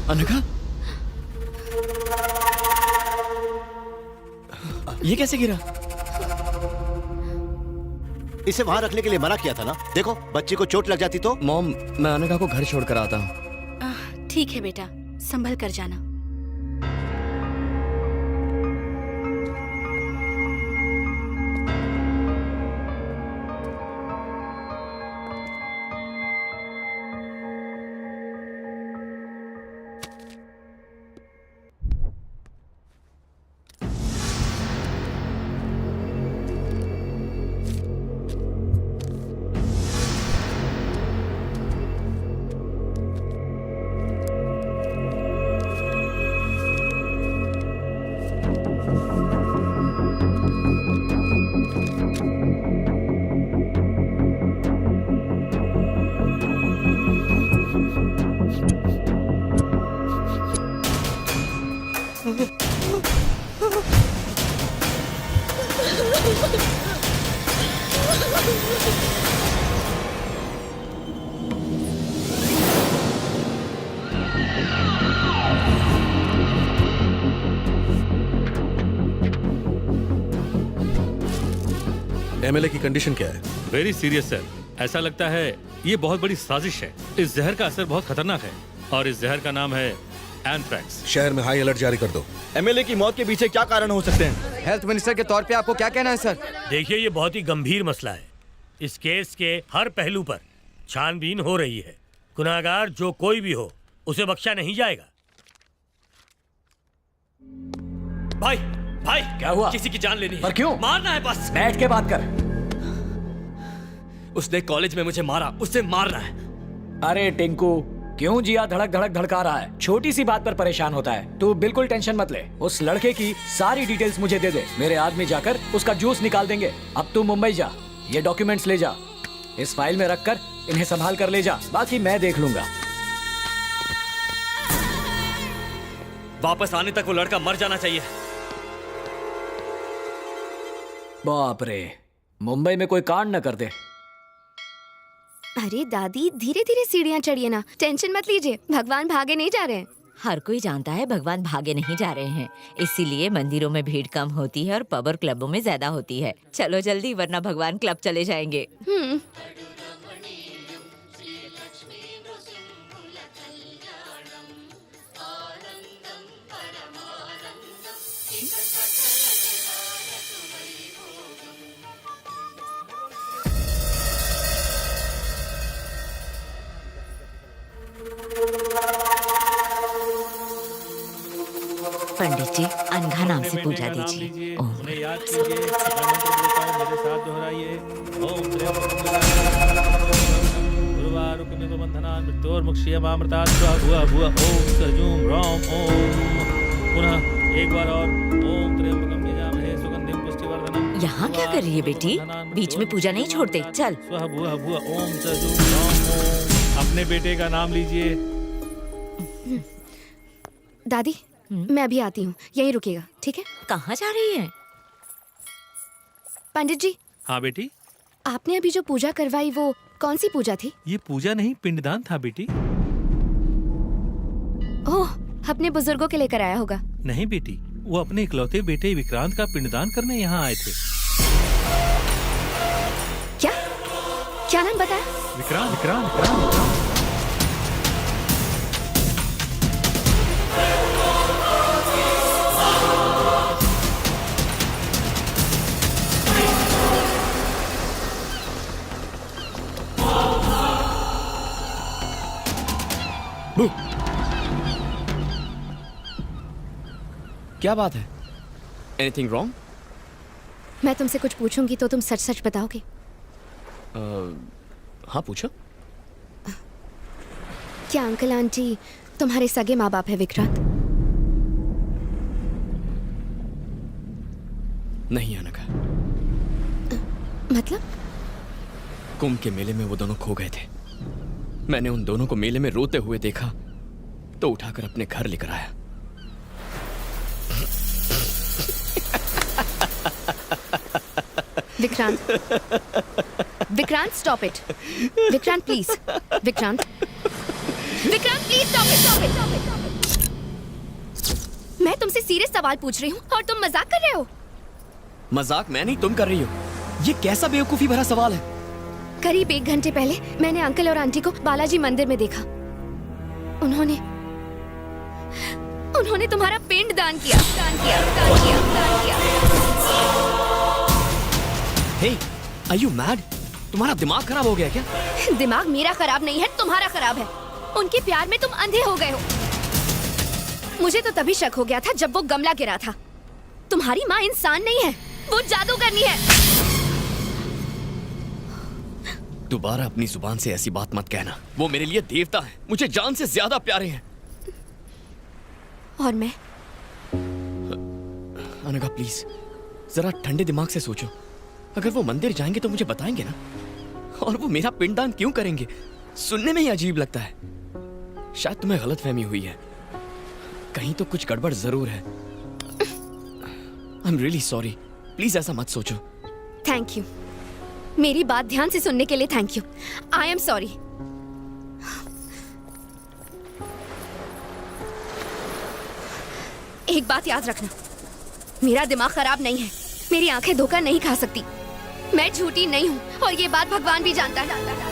अनघा, ये कैसे गिरा? इसे वहां रखने के लिए मना किया था ना। देखो बच्ची को चोट लग जाती तो। मॉम, मैं अनघा को घर छोड़कर आता हूँ। ठीक है बेटा, संभल कर जाना। एमएलए की कंडीशन क्या है? Very serious sir. ऐसा लगता है ये बहुत बड़ी साजिश है। इस जहर का असर बहुत खतरनाक है और इस जहर का नाम है एंथ्रैक्स। शहर में हाई अलर्ट जारी कर दो। एमएलए की मौत के पीछे क्या कारण हो सकते हैं? हेल्थ मिनिस्टर के तौर पे आपको क्या कहना है सर? देखिए, ये बहुत ही गंभीर मसला है। इस केस के हर पहलू पर छानबीन हो रही है। गुनाहगार जो कोई भी हो, उसे बख्शा नहीं जाएगा। भाई भाई, क्या हुआ? किसी की जान लेनी है। पर क्यों? मारना है बस। बैठ के बात कर। उसने कॉलेज में मुझे मारा, उसे मारना है। अरे टिंकू, क्यों जिया धड़क धड़क धड़का रहा है? छोटी सी बात पर परेशान होता है। तू बिल्कुल टेंशन मत ले। उस लड़के की सारी डिटेल्स मुझे दे दे। मेरे आदमी जाकर उसका जूस निकाल देंगे। अब तू मुंबई जा, ये डॉक्यूमेंट्स ले जा, इस फाइल में रख कर इन्हें संभाल कर ले जा। बाकी मैं देख लूंगा। वापस आने तक वो लड़का मर जाना चाहिए। बाप रे, मुंबई में कोई कांड न कर दे। अरे दादी, धीरे धीरे सीढ़ियाँ चढ़िए ना, टेंशन मत लीजिए। भगवान भागे नहीं जा रहे हैं। हर कोई जानता है भगवान भागे नहीं जा रहे हैं, इसीलिए मंदिरों में भीड़ कम होती है और पब और क्लबों में ज्यादा होती है। चलो जल्दी, वरना भगवान क्लब चले जाएंगे। पंडित जी, अनघा नाम से पूजा दीजिए। ओम। उन्हें याद कीजिए, मेरे साथ दोहराइए। ओम मृत्योर्मुक्षीयमामृतात् भुवः भुवः ओम सजूम रोम ओम। पुनः एक बार और ओम त्र्यंबकं यजामहे सुगंधिं पुष्टिवर्धनम्। यहाँ क्या कर रही है बेटी? बीच में पूजा नहीं छोड़ते। चल। स्वः भुवः भुवः ओम सजूम रोम ओम। अपने बेटे का नाम लीजिए। दादी, मैं अभी आती हूँ, यहीं रुकिएगा, ठीक है? कहाँ जा रही है? पंडित जी। हाँ बेटी। आपने अभी जो पूजा करवाई, वो कौन सी पूजा थी? ये पूजा नहीं, पिंडदान था बेटी। ओह, अपने बुजुर्गों के लेकर आया होगा। नहीं बेटी, वो अपने इकलौते बेटे विक्रांत का पिंडदान करने यहाँ आए थे। क्या क्या नाम बताया? विक्रांत। विक्रांत, विक्रांत। क्या बात है? Anything wrong? मैं तुमसे कुछ पूछूंगी तो तुम सच सच बताओगे? हाँ पूछो। क्या अंकल आंटी तुम्हारे सगे माँ बाप है विक्रांत? नहीं अनघा। मतलब? कुंभ के मेले में वो दोनों खो गए थे। मैंने उन दोनों को मेले में रोते हुए देखा तो उठाकर अपने घर लेकर आया। Vikrant, Vikrant stop it. Vikrant please, Vikrant, Vikrant please stop it, stop it, stop it. Serious सवाल पूछ रही हूँ और तुम मजाक कर रहे हो। मजाक मैं नहीं, तुम कर रही हो। ये कैसा बेवकूफी भरा सवाल है? करीब 1 घंटे पहले मैंने अंकल और आंटी को बालाजी मंदिर में देखा। उन्होंने तुम्हारा पिंड दान किया। Hey, are you mad? तुम्हारा दिमाग खराब हो गया क्या? दिमाग मेरा खराब नहीं है, तुम्हारा खराब है। उनके प्यार में तुम अंधे हो गए हो। मुझे तो तभी शक हो गया था जब वो गमला गिरा था। तुम्हारी माँ इंसान नहीं है, वो जादूगरनी है। दोबारा अपनी जुबान से ऐसी बात मत कहना। वो मेरे लिए देवता है, मुझे जान से ज्यादा प्यारे हैं। और मैं? अनघा प्लीज जरा ठंडे दिमाग से सोचो। अगर वो मंदिर जाएंगे तो मुझे बताएंगे ना। और वो मेरा पिंडदान क्यों करेंगे? सुनने में ही अजीब लगता है। शायद तुम्हें गलतफहमी हुई है। कहीं तो कुछ गड़बड़ जरूर है। I am really sorry. Please ऐसा मत सोचो। Thank you. मेरी बात ध्यान से सुनने के लिए thank you. I am sorry. एक बात याद रखना, मेरा दिमाग खराब नहीं है। मेरी आंखें धोखा नहीं खा सकती। मैं झूठी नहीं हूँ और ये बात भगवान भी जानता है।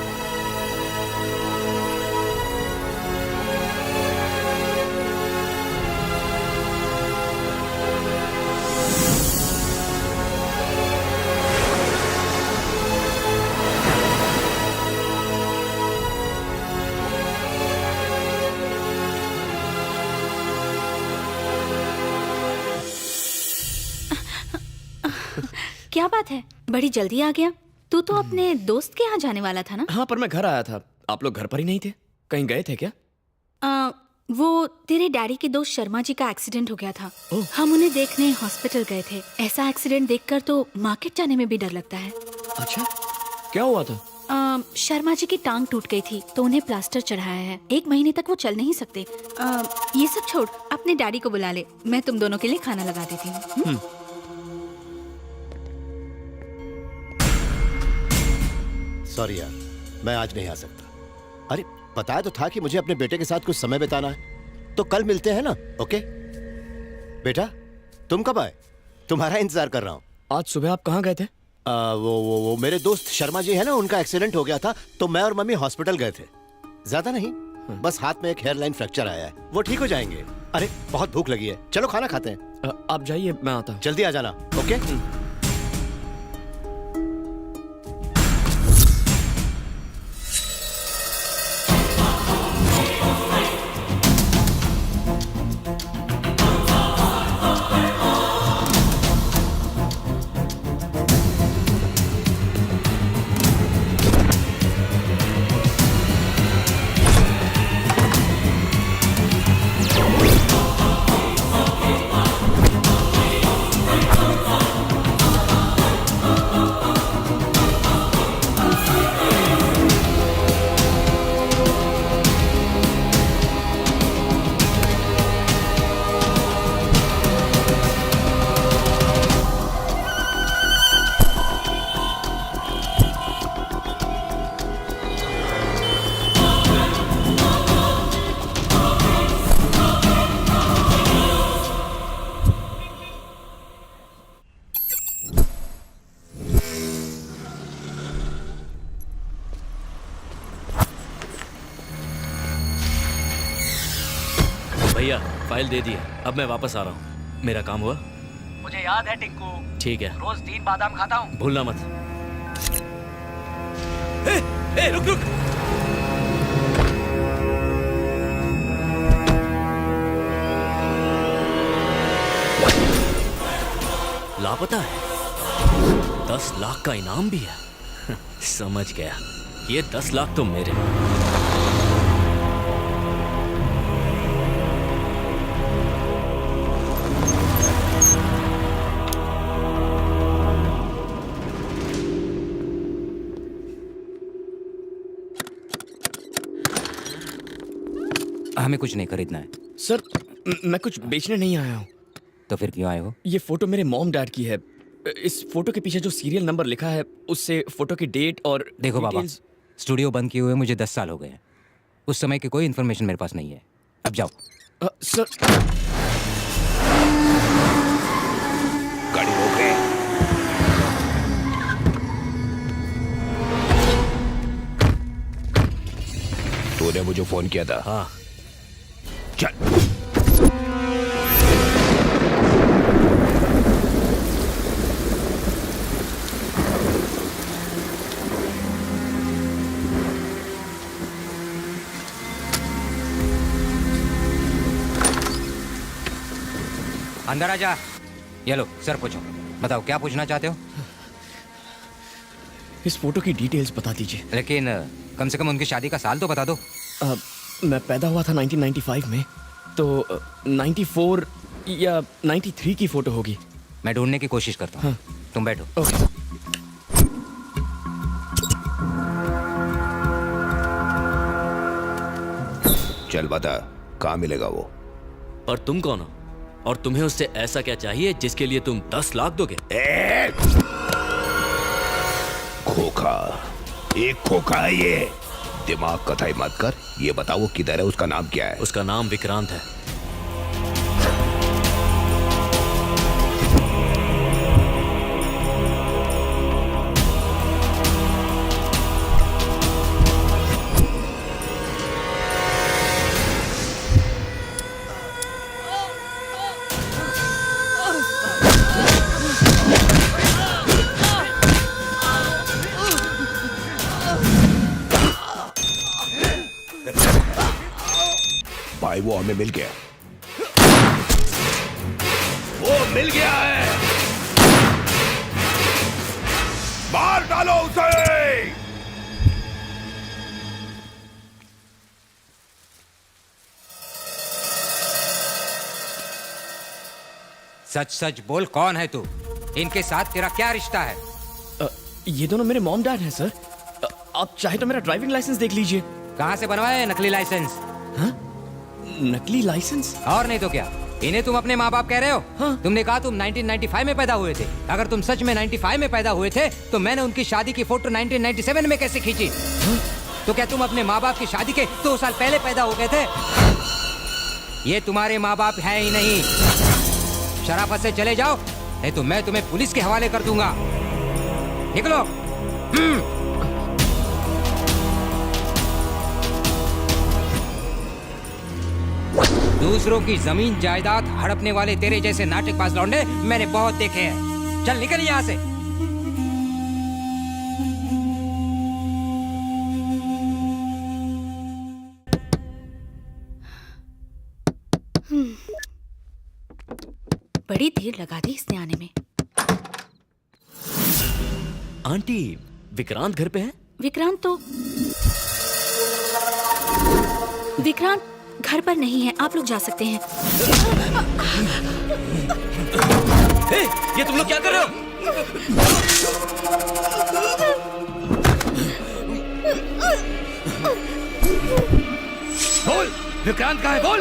क्या बात है, बड़ी जल्दी आ गया। तू तो अपने दोस्त के यहाँ जाने वाला था ना? हाँ, पर मैं घर आया था। आप लोग घर पर ही नहीं थे? कहीं गए थे क्या? वो तेरे डैडी के दोस्त शर्मा जी का एक्सीडेंट हो गया था। हम उन्हें देखने हॉस्पिटल गए थे। ऐसा एक्सीडेंट देखकर तो मार्केट जाने में भी डर लगता है। अच्छा, क्या हुआ था? शर्मा जी की टांग टूट गई थी तो उन्हें प्लास्टर चढ़ाया है। 1 महीने तक वो चल नहीं सकते। ये सब छोड़, अपने डैडी को बुला ले। मैं तुम दोनों के लिए खाना लगा देती हूँ। सॉरी यार, मैं आज नहीं आ सकता। अरे बताया तो था कि मुझे अपने बेटे के साथ कुछ समय बिताना है, तो कल मिलते हैं ना? ओके बेटा, तुम कब आए? तुम्हारा इंतजार कर रहा हूँ। आज सुबह आप कहाँ गए थे? वो मेरे दोस्त शर्मा जी है ना, उनका एक्सीडेंट हो गया था तो मैं और मम्मी हॉस्पिटल गए थे। ज्यादा नहीं, बस हाथ में एक हेयरलाइन फ्रैक्चर आया है, वो ठीक हो जाएंगे। अरे बहुत भूख लगी है, चलो खाना खाते हैं। आप जाइए, मैं आता हूँ। जल्दी आ जाना। ओके भैया फाइल दे दी है, अब मैं वापस आ रहा हूँ। मेरा काम हुआ? मुझे याद है टिंकू, ठीक है, रोज 3 बादाम खाता हूँ। भूलना मत। रुक रुक। लापता है, 10 लाख का इनाम भी है। समझ गया, ये 10 लाख तो मेरे। हमें कुछ नहीं खरीदना है सर। मैं कुछ बेचने नहीं आया हूँ। तो फिर क्यों आए हो? ये फोटो मेरे मॉम डैड की है। इस फोटो के पीछे जो सीरियल नंबर लिखा है उससे फोटो की डेट और देखो बाबा, स्टूडियो बंद किए हुए मुझे 10 साल हो गए हैं। उस समय की कोई इन्फॉर्मेशन मेरे पास नहीं है। अब जाओ। सर तूने मुझे फोन किया था? हाँ। चल। अंदर आ जा। ये लो सर, पूछो, बताओ क्या पूछना चाहते हो? इस फोटो की डिटेल्स बता दीजिए। लेकिन कम से कम उनकी शादी का साल तो बता दो। मैं पैदा हुआ था 1995 में, तो 94 या 93 की फोटो होगी। मैं ढूंढने की कोशिश करता हूँ। तुम बैठो। चल बता, कहाँ मिलेगा वो? और तुम कौन हो? और तुम्हें उससे ऐसा क्या चाहिए जिसके लिए तुम 10 लाख दोगे? खोखा, एक खोखा है ये। दिमाग कथाई मत कर। ये बताओ वो किधर है, उसका नाम क्या है? उसका नाम विक्रांत है। भाई वो हमें मिल गया। वो मिल गया है। मार डालो उसे। सच सच बोल, कौन है तू? इनके साथ तेरा क्या रिश्ता है? ये दोनों मेरे मॉम डैड हैं सर। आप चाहे तो मेरा ड्राइविंग लाइसेंस देख लीजिए। कहाँ से बनवाया है नकली लाइसेंस? हाँ? नकली लाइसेंस? और नहीं तो क्या, इन्हें तुम अपने माँ बाप कह रहे हो? हाँ? तुमने कहा तुम 1995 में पैदा हुए थे। अगर तुम सच में 95 में पैदा हुए थे तो मैंने उनकी शादी की फोटो 1997 में कैसे खींची? हाँ? तो क्या तुम अपने माँ बाप की शादी के 2 साल पहले पैदा हो गए थे? ये तुम्हारे माँ बाप है ही नहीं। शराफत से चले जाओ, नहीं तो मैं तुम्हें पुलिस के हवाले कर दूंगा। निकलो। दूसरों की जमीन जायदाद हड़पने वाले तेरे जैसे नाटकबाज लौंडे मैंने बहुत देखे हैं। चल निकल यहाँ से। बड़ी देर लगा दी इसने आने में। आंटी, विक्रांत घर पे है? विक्रांत घर पर नहीं है, आप लोग जा सकते हैं। ये तुम लोग क्या कर रहे हो? बोल, विक्रांत कहाँ है? बोल।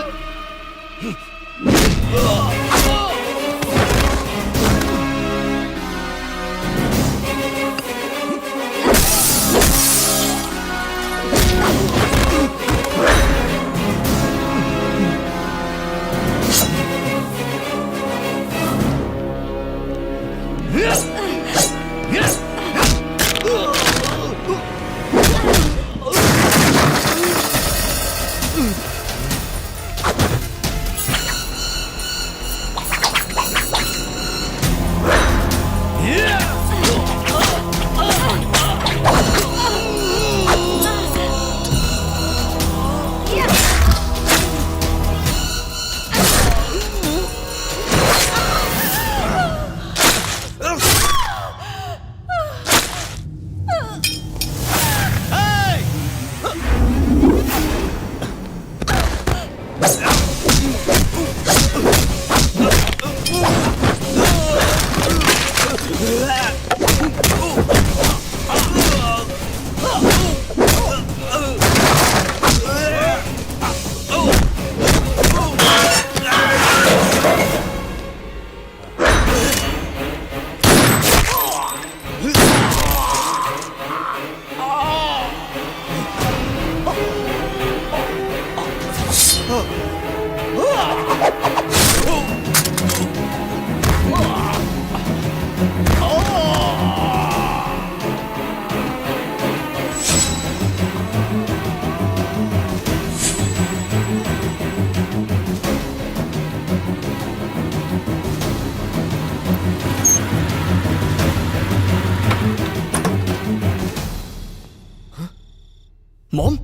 Mom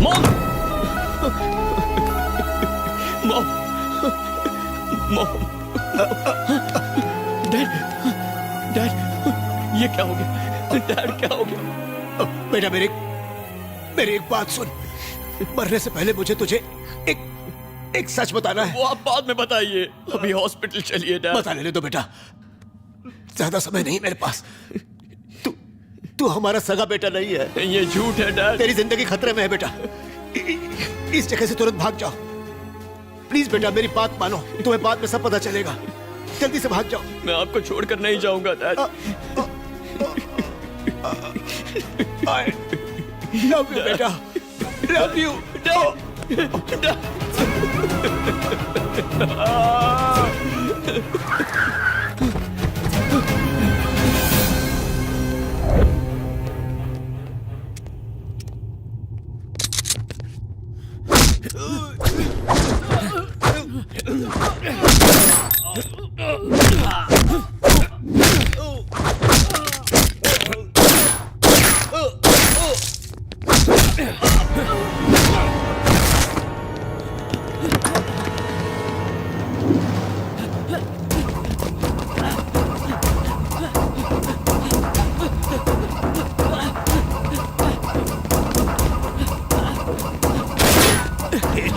mom mom mom dad dad ये क्या हो गया? डैड क्या हो गया? बेटा मेरी एक बात सुन। मरने से पहले मुझे तुझे एक सच बताना है। वो आप बाद में बताइए, अभी हॉस्पिटल चलिए डैड। बता लेने दो बेटा, ज्यादा समय नहीं मेरे पास। तू हमारा सगा बेटा नहीं है। ये झूठ है डैड। तेरी जिंदगी खतरे में है बेटा। इस जगह से तुरंत भाग जाओ प्लीज बेटा, मेरी बात मानो, तुम्हें बाद में सब पता चलेगा। जल्दी से भाग जाओ। मैं आपको छोड़कर नहीं जाऊंगा डैड। लव यू बेटा, लव यू।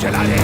चला ले।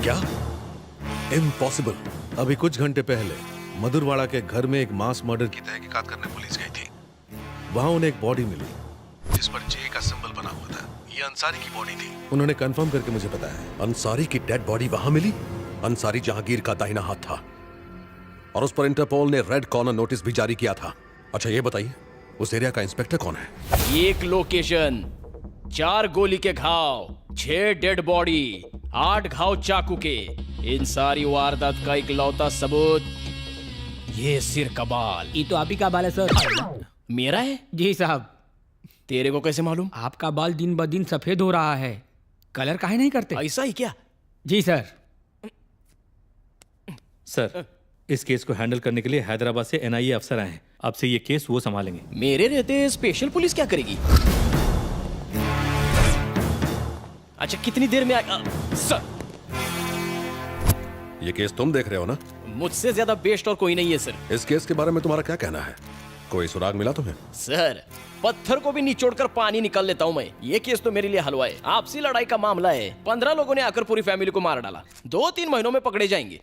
क्या? इम्पॉसिबल। अभी कुछ घंटे पहले मधुरवाड़ा के घर में एक मास मर्डर की तहकीकात करने पुलिस गई थी। वहां उन्हें एक बॉडी मिली जिस पर जे का सिंबल बना हुआ था। ये अंसारी की बॉडी थी। उन्होंने कंफर्म करके मुझे बताया। अंसारी की डेड बॉडी वहां मिली? अंसारी जहांगीर का दाहिना हाथ था और उस पर इंटरपोल ने रेड कॉर्नर नोटिस भी जारी किया था। अच्छा ये बताइए, उस एरिया का इंस्पेक्टर कौन है? एक लोकेशन, 4 गोली के घाव, 6 डेड बॉडी, 8 घाव चाकू के। इन सारी वारदात का इकलौता सबूत ये सिर का बाल। ये तो आप ही का बाल है सर। मेरा है? जी साहब। तेरे को कैसे मालूम? आपका बाल दिन ब दिन सफेद हो रहा है, कलर काहे नहीं करते? ऐसा ही क्या? जी सर। सर, इस केस को हैंडल करने के लिए हैदराबाद से एनआईए अफसर आए हैं। आपसे ये केस वो संभालेंगे। मेरे रहते स्पेशल पुलिस क्या करेगी? अच्छा कितनी देर में आएगा? सर, ये केस तुम देख रहे हो ना? मुझसे ज्यादा बेस्ट और कोई नहीं है सर। इस केस के बारे में तुम्हारा क्या कहना है? कोई सुराग मिला तुम्हें? सर, पत्थर को भी निचोड़कर पानी निकाल लेता हूँ मैं। ये केस तो मेरे लिए हलवा है। आपसी लड़ाई का मामला है। 15 लोगों ने आकर पूरी फैमिली को मार डाला। 2-3 महीनों में पकड़े जाएंगे।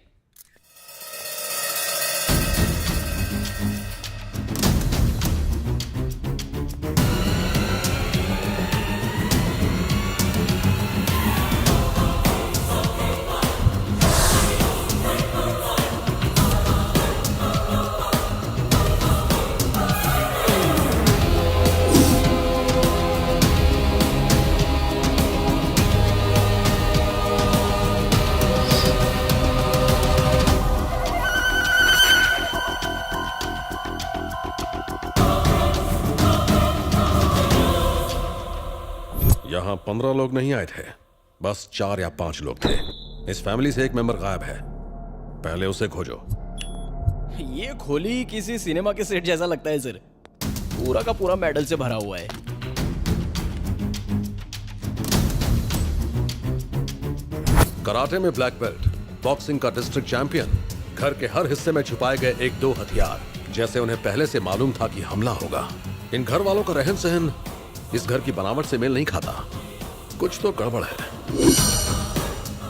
यहाँ 15 लोग नहीं आए थे, बस 4 या 5 लोग थे। इस फैमिली से एक मेंबर गायब है, पहले उसे खोजो। ये खोली किसी सिनेमा के सेट जैसा लगता है सर, पूरा का पूरा मेडल से भरा हुआ है। कराटे में ब्लैक बेल्ट, बॉक्सिंग का डिस्ट्रिक्ट चैंपियन, घर के हर हिस्से में छुपाए गए 1-2 हथियार, जैसे उन्हें पहले से मालूम था कि हमला होगा। इन घर वालों का रहन सहन इस घर की बनावट से मेल नहीं खाता, कुछ तो गड़बड़ है।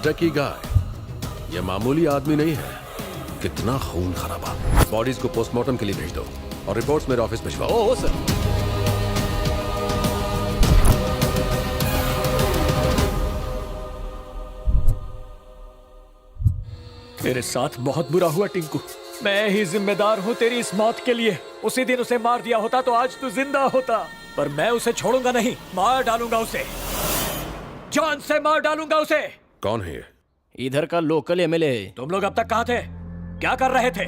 टकी गाय, ये मामूली आदमी नहीं है, कितना खून खराबा। बॉडीज को पोस्टमार्टम के लिए भेज दो और रिपोर्ट्स मेरे ऑफिस भिजवाओ। Oh sir. तेरे साथ बहुत बुरा हुआ टिंकू, मैं ही जिम्मेदार हूँ तेरी इस मौत के लिए। उसी दिन उसे मार दिया होता तो आज तू जिंदा होता, पर मैं उसे छोड़ूंगा नहीं, मार डालूंगा उसे, जान से मार डालूंगा उसे। कौन है ये? इधर का लोकल एमएलए है। तुम लोग अब तक कहाँ थे, क्या कर रहे थे?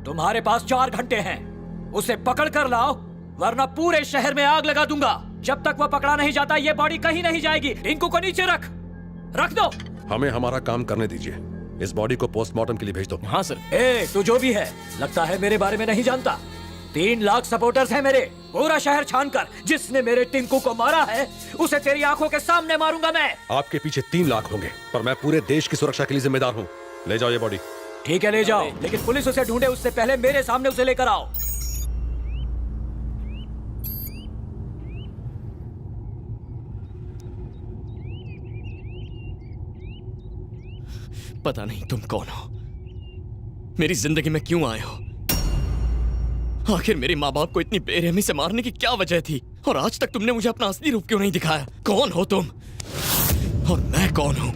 तुम्हारे पास 4 घंटे हैं, उसे पकड़ कर लाओ वरना पूरे शहर में आग लगा दूंगा। जब तक वो पकड़ा नहीं जाता ये बॉडी कहीं नहीं जाएगी। टिंकू को नीचे रख दो। हमें हमारा काम करने दीजिए, इस बॉडी को पोस्टमार्टम के लिए भेज दो। हाँ सर। तू जो भी है, लगता है मेरे बारे में नहीं जानता। 3 लाख सपोर्टर्स हैं मेरे, पूरा शहर छानकर जिसने मेरे टिंकू को मारा है उसे तेरी आंखों के सामने मारूंगा मैं। आपके पीछे 3 लाख होंगे, पर मैं पूरे देश की सुरक्षा के लिए जिम्मेदार हूँ। ले जाओ ये बॉडी। ठीक है ले जाओ, लेकिन पुलिस उसे ढूंढे उससे पहले मेरे सामने उसे लेकर आओ। पता नहीं तुम कौन हो, मेरी जिंदगी में क्यों आए हो, आखिर मेरे माँ बाप को इतनी बेरहमी से मारने की क्या वजह थी, और आज तक तुमने मुझे अपना असली रूप क्यों नहीं दिखाया? कौन हो तुम और मैं कौन हूं?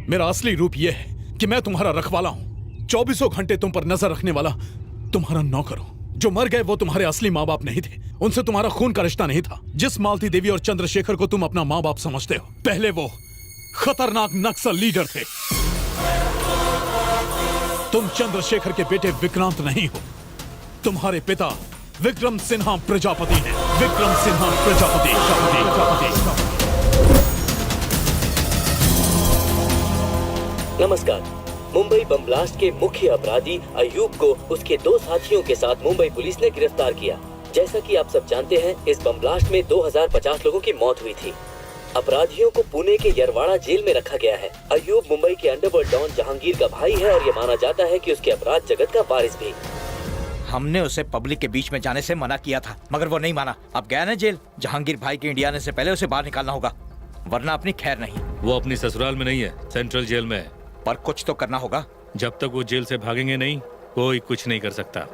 मेरा असली रूप यह है कि मैं तुम्हारा रखवाला हूं, 24 घंटे तुम पर नजर रखने वाला तुम्हारा नौकर हूं। जो मर गए वो तुम्हारे असली माँ बाप नहीं थे, उनसे तुम्हारा खून का रिश्ता नहीं था। जिस मालती देवी और चंद्रशेखर को तुम अपना माँ बाप समझते हो, पहले वो खतरनाक नक्सल लीडर थे। तुम चंद्रशेखर के बेटे विक्रांत नहीं हो, तुम्हारे पिता विक्रम सिन्हा प्रजापति हैं। विक्रम सिन्हा प्रजापति। नमस्कार। मुंबई बम ब्लास्ट के मुख्य अपराधी अयूब को उसके 2 साथियों के साथ मुंबई पुलिस ने गिरफ्तार किया। जैसा कि आप सब जानते हैं, इस बम ब्लास्ट में 2050 लोगों की मौत हुई थी। अपराधियों को पुणे के यरवाड़ा जेल में रखा गया है। अयूब मुंबई के अंडरवर्ल्ड डॉन जहांगीर का भाई है और ये माना जाता है कि उसके अपराध जगत का वारिस भी। हमने उसे पब्लिक के बीच में जाने से मना किया था, मगर वो नहीं माना। अब गया ना जेल। जहांगीर भाई के इंडिया आने से पहले उसे बाहर निकालना होगा, वरना अपनी खैर नहीं। वो अपनी ससुराल में नहीं है, सेंट्रल जेल में है। पर कुछ तो करना होगा। जब तक वो जेल से भागेंगे नहीं, कोई कुछ नहीं कर सकता।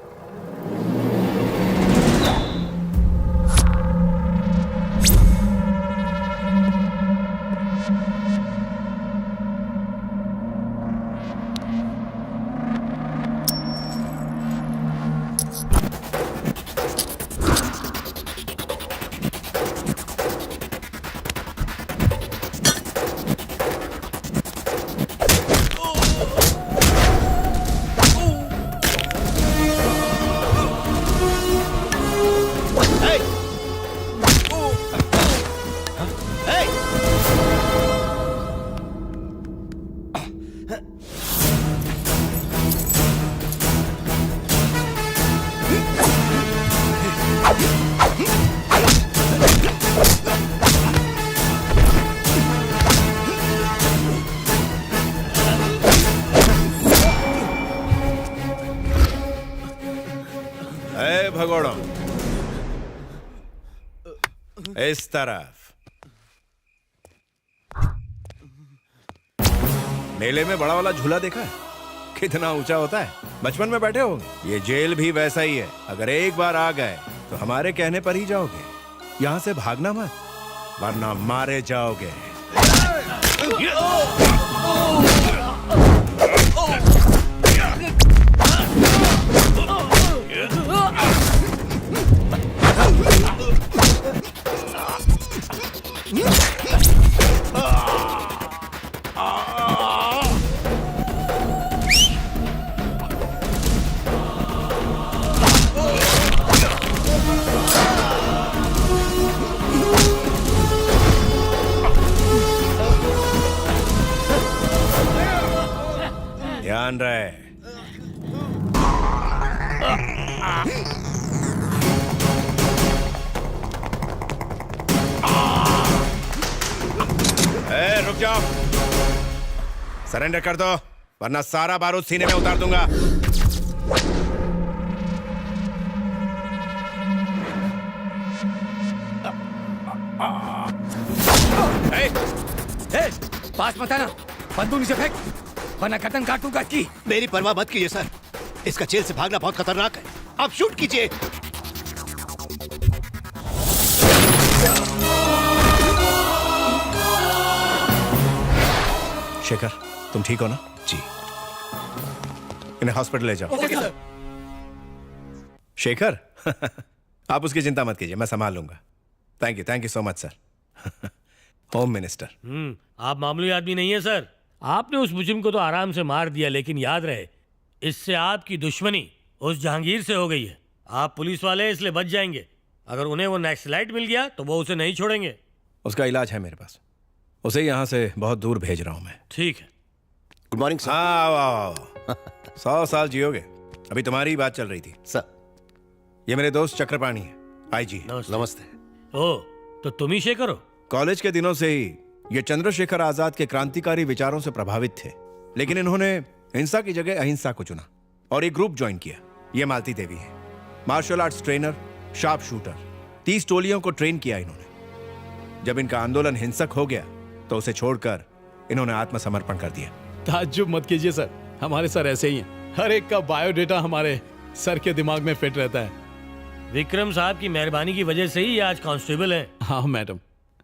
भगोड़ो इस तरफ। मेले में बड़ा वाला झूला देखा है? कितना ऊंचा होता है, बचपन में बैठे होंगे। ये जेल भी वैसा ही है, अगर एक बार आ गए तो हमारे कहने पर ही जाओगे। यहाँ से भागना मत, वरना मारे जाओगे। ध्यान रहे। रुक जाओ, सरेंडर कर दो वरना सारा बारूद सीने में उतार दूंगा। पास मत आना, बंदूक नीचे फेंक वरना गर्दन काटूंगा की। मेरी परवाह मत कीजिए सर, इसका जेल से भागना बहुत खतरनाक है। आप शूट कीजिए। शेखर, तुम ठीक हो ना? जी। इन्हें हॉस्पिटल ले जाओ। Okay sir. शेखर आप उसकी चिंता मत कीजिए, मैं संभाल लूंगा। Thank you so much sir. Home minister. आप मामूली आदमी नहीं है सर। आपने उस मुजरिम को तो आराम से मार दिया, लेकिन याद रहे इससे आपकी दुश्मनी उस जहांगीर से हो गई है। आप पुलिस वाले हैं इसलिए बच जाएंगे। अगर उन्हें वो नक्सलाइट मिल गया तो वो उसे नहीं छोड़ेंगे। उसका इलाज है मेरे पास, उसे यहाँ से बहुत दूर भेज रहा हूँ मैं। ठीक है। Good morning sir. आओ 100 साल जियोगे। अभी तुम्हारी ही बात चल रही थी सर। ये मेरे दोस्त चक्रपाणी है, आईजी। नमस्ते। ओ, तो तुम ही शेखर हो? कॉलेज के दिनों से ही ये चंद्रशेखर आजाद के क्रांतिकारी विचारों से प्रभावित थे, लेकिन इन्होंने हिंसा की जगह अहिंसा को चुना और एक ग्रुप ज्वाइन किया। ये मालती देवी है, martial arts trainer, sharp shooter. 30 टोलियों को ट्रेन किया इन्होंने। जब इनका आंदोलन हिंसक हो गया तो उसे छोड़कर इन्होंने आत्मसमर्पण कर दिया। ताज्जुब मत कीजिए सर, हमारे सर ऐसे ही हैं। हर एक का बायोडेटा हमारे सर के दिमाग में फिट रहता है। विक्रम साहब की मेहरबानी की वजह से ही ये आज कांस्टेबल हैं। हाँ मैडम,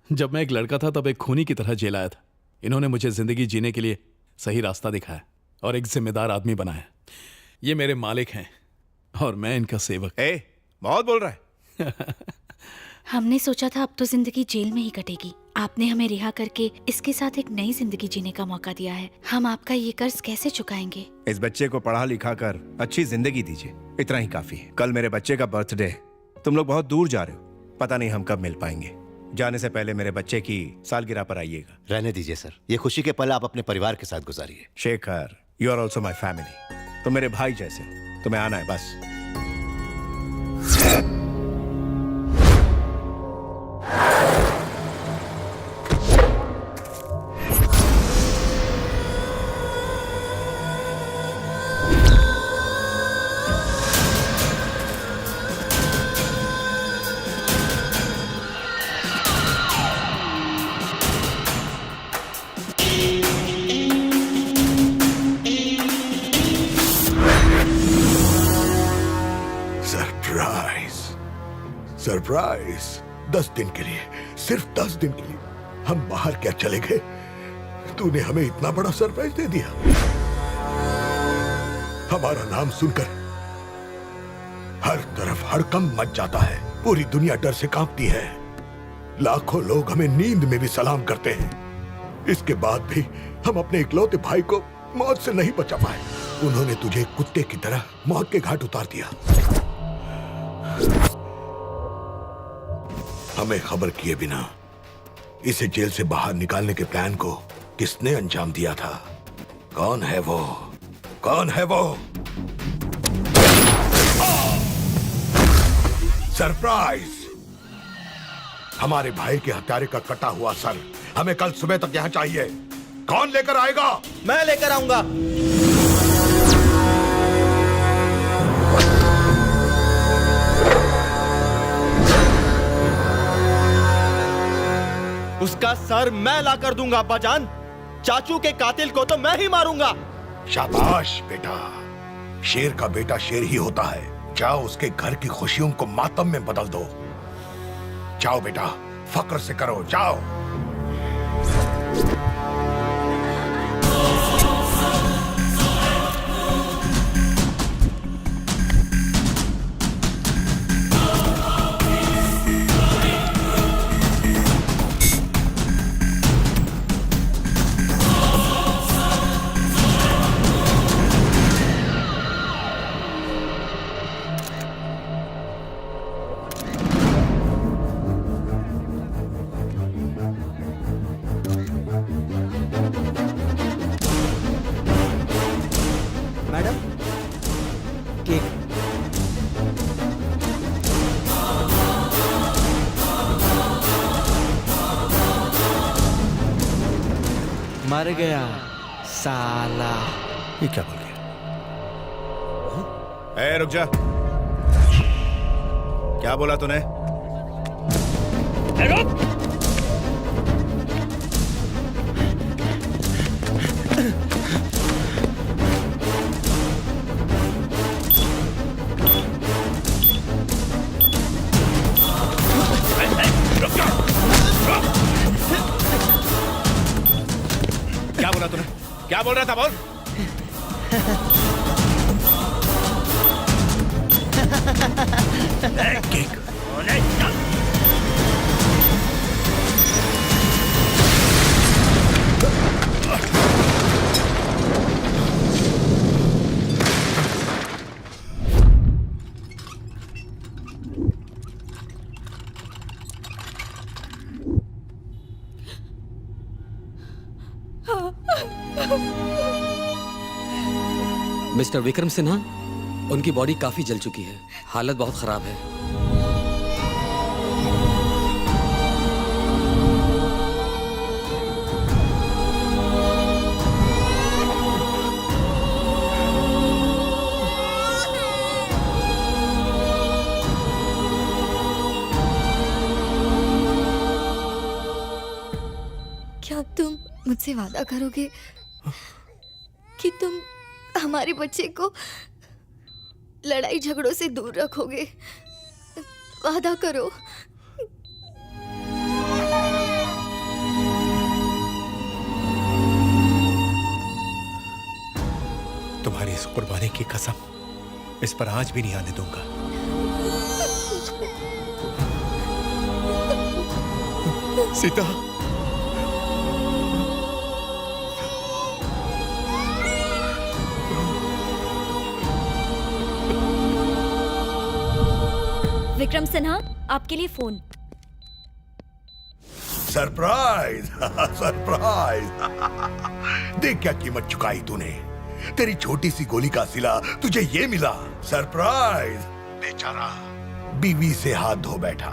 जब मैं एक लड़का था तब एक खूनी की तरह जेल आया था। इन्होंने मुझे जिंदगी जीने के लिए सही रास्ता दिखाया और एक जिम्मेदार आदमी बनाया। ये मेरे मालिक हैं और मैं इनका सेवक। बहुत बोल रहा है। हमने सोचा था अब तो जिंदगी जेल में ही कटेगी। आपने हमें रिहा करके इसके साथ एक नई जिंदगी जीने का मौका दिया है। हम आपका ये कर्ज कैसे चुकाएंगे? इस बच्चे को पढ़ा लिखा कर अच्छी जिंदगी दीजिए, इतना ही काफी है। कल मेरे बच्चे का बर्थडे, तुम लोग बहुत दूर जा रहे हो, पता नहीं हम कब मिल पाएंगे। जाने से पहले मेरे बच्चे की सालगिरह पर आइएगा। रहने दीजिए सर, ये खुशी के पल आप अपने परिवार के साथ गुजारिए। Shekhar, you are also my family. तुम मेरे भाई जैसे हो, तुम्हें आना है बस। सरप्राइज 10 दिन के लिए, सिर्फ 10 दिन के लिए हम बाहर क्या चले गए, तूने हमें इतना बड़ा सरप्राइज दे दिया। हमारा नाम सुनकर हर तरफ हड़कंप मच जाता है, पूरी दुनिया डर से कांपती है। लाखों लोग हमें नींद में भी सलाम करते हैं। इसके बाद भी हम अपने इकलौते भाई को मौत से नहीं बचा पाए। उन्होंने तुझे कुत्ते की तरह मौत के घाट उतार दिया। हमें खबर किए बिना इसे जेल से बाहर निकालने के प्लान को किसने अंजाम दिया था? कौन है वो? कौन है वो? सरप्राइज! हमारे भाई के हत्यारे का कटा हुआ सर हमें कल सुबह तक यहाँ चाहिए। कौन लेकर आएगा? मैं लेकर आऊंगा। उसका सर मैं ला कर दूंगा अब्बाजान। चाचू के कातिल को तो मैं ही मारूंगा। शाबाश बेटा, शेर का बेटा शेर ही होता है। जाओ उसके घर की खुशियों को मातम में बदल दो। जाओ बेटा, फक्र से करो, जाओ। Madam cake. मर गया साला। ये क्या बोल गया? ए, रुक जा। क्या बोला तूने? रुक। क्या बोला तूने? क्या बोल रहा था? बोल। केक। मिस्टर विक्रम सिन्हा, उनकी बॉडी काफी जल चुकी है, हालत बहुत खराब है। क्या तुम मुझसे वादा करोगे कि तुम हमारे बच्चे को लड़ाई झगड़ों से दूर रखोगे? वादा करो। तुम्हारी इस कुर्बानी की कसम इस पर आज भी नहीं आने दूंगा। सीता, विक्रम सिन्हा, आपके लिए फोन। सरप्राइज। सरप्राइज। देख क्या कीमत चुकाई तूने। तेरी छोटी सी गोली का सिला तुझे ये मिला। सरप्राइज। बेचारा बीवी से हाथ धो बैठा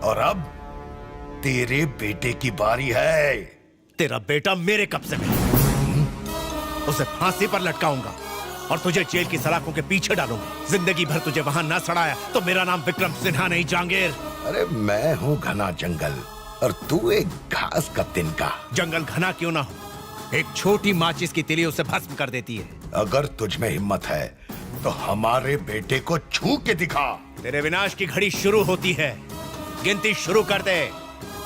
और अब तेरे बेटे की बारी है। तेरा बेटा मेरे कब्जे में है। उसे फांसी पर लटकाऊंगा और तुझे जेल की सलाखों के पीछे डालूंगा। जिंदगी भर तुझे वहां ना सड़ाया तो मेरा नाम विक्रम सिन्हा नहीं, जहांगीर। अरे मैं हूँ घना जंगल और तू एक घास का तिनका। जंगल घना क्यों ना हो, एक छोटी माचिस की तिली उसे भस्म कर देती है। अगर तुझ में हिम्मत है तो हमारे बेटे को छू के दिखा। तेरे विनाश की घड़ी शुरू होती है। गिनती शुरू कर दे।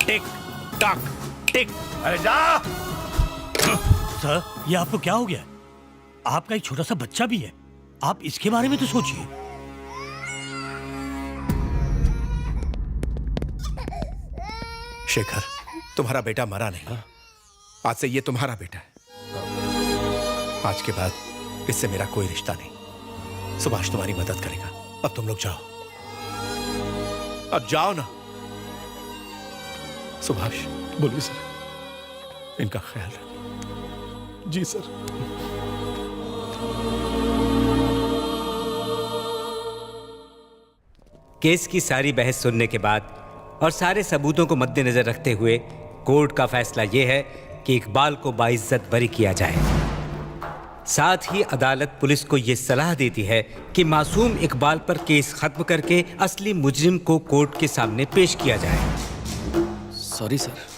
टिक टक टिक। अरे जा। सर, ये आपको क्या हो गया? आपका एक छोटा सा बच्चा भी है, आप इसके बारे में तो सोचिए। शेखर, तुम्हारा बेटा मरा नहीं। आज से ये तुम्हारा बेटा है। आज के बाद इससे मेरा कोई रिश्ता नहीं। सुभाष तुम्हारी मदद करेगा। अब तुम लोग जाओ, अब जाओ ना। सुभाष। बोलिए सर। इनका ख्याल रखो। जी सर। केस की सारी बहस सुनने के बाद और सारे सबूतों को मद्देनजर रखते हुए कोर्ट का फैसला यह है कि इकबाल को बाइज्जत बरी किया जाए। साथ ही अदालत पुलिस को यह सलाह देती है कि मासूम इकबाल पर केस खत्म करके असली मुजरिम को कोर्ट के सामने पेश किया जाए। Sorry sir.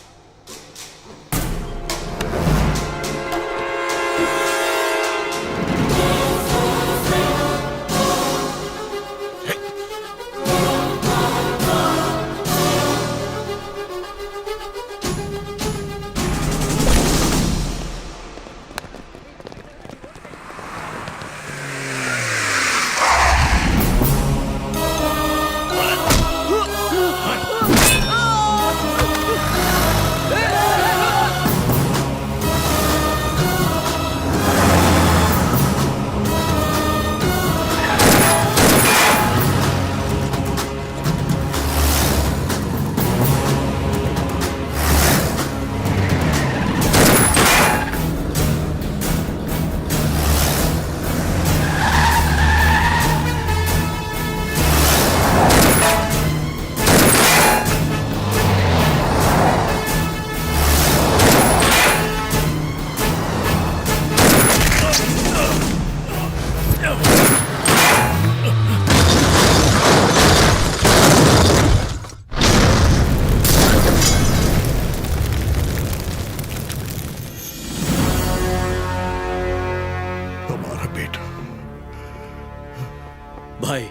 भाई,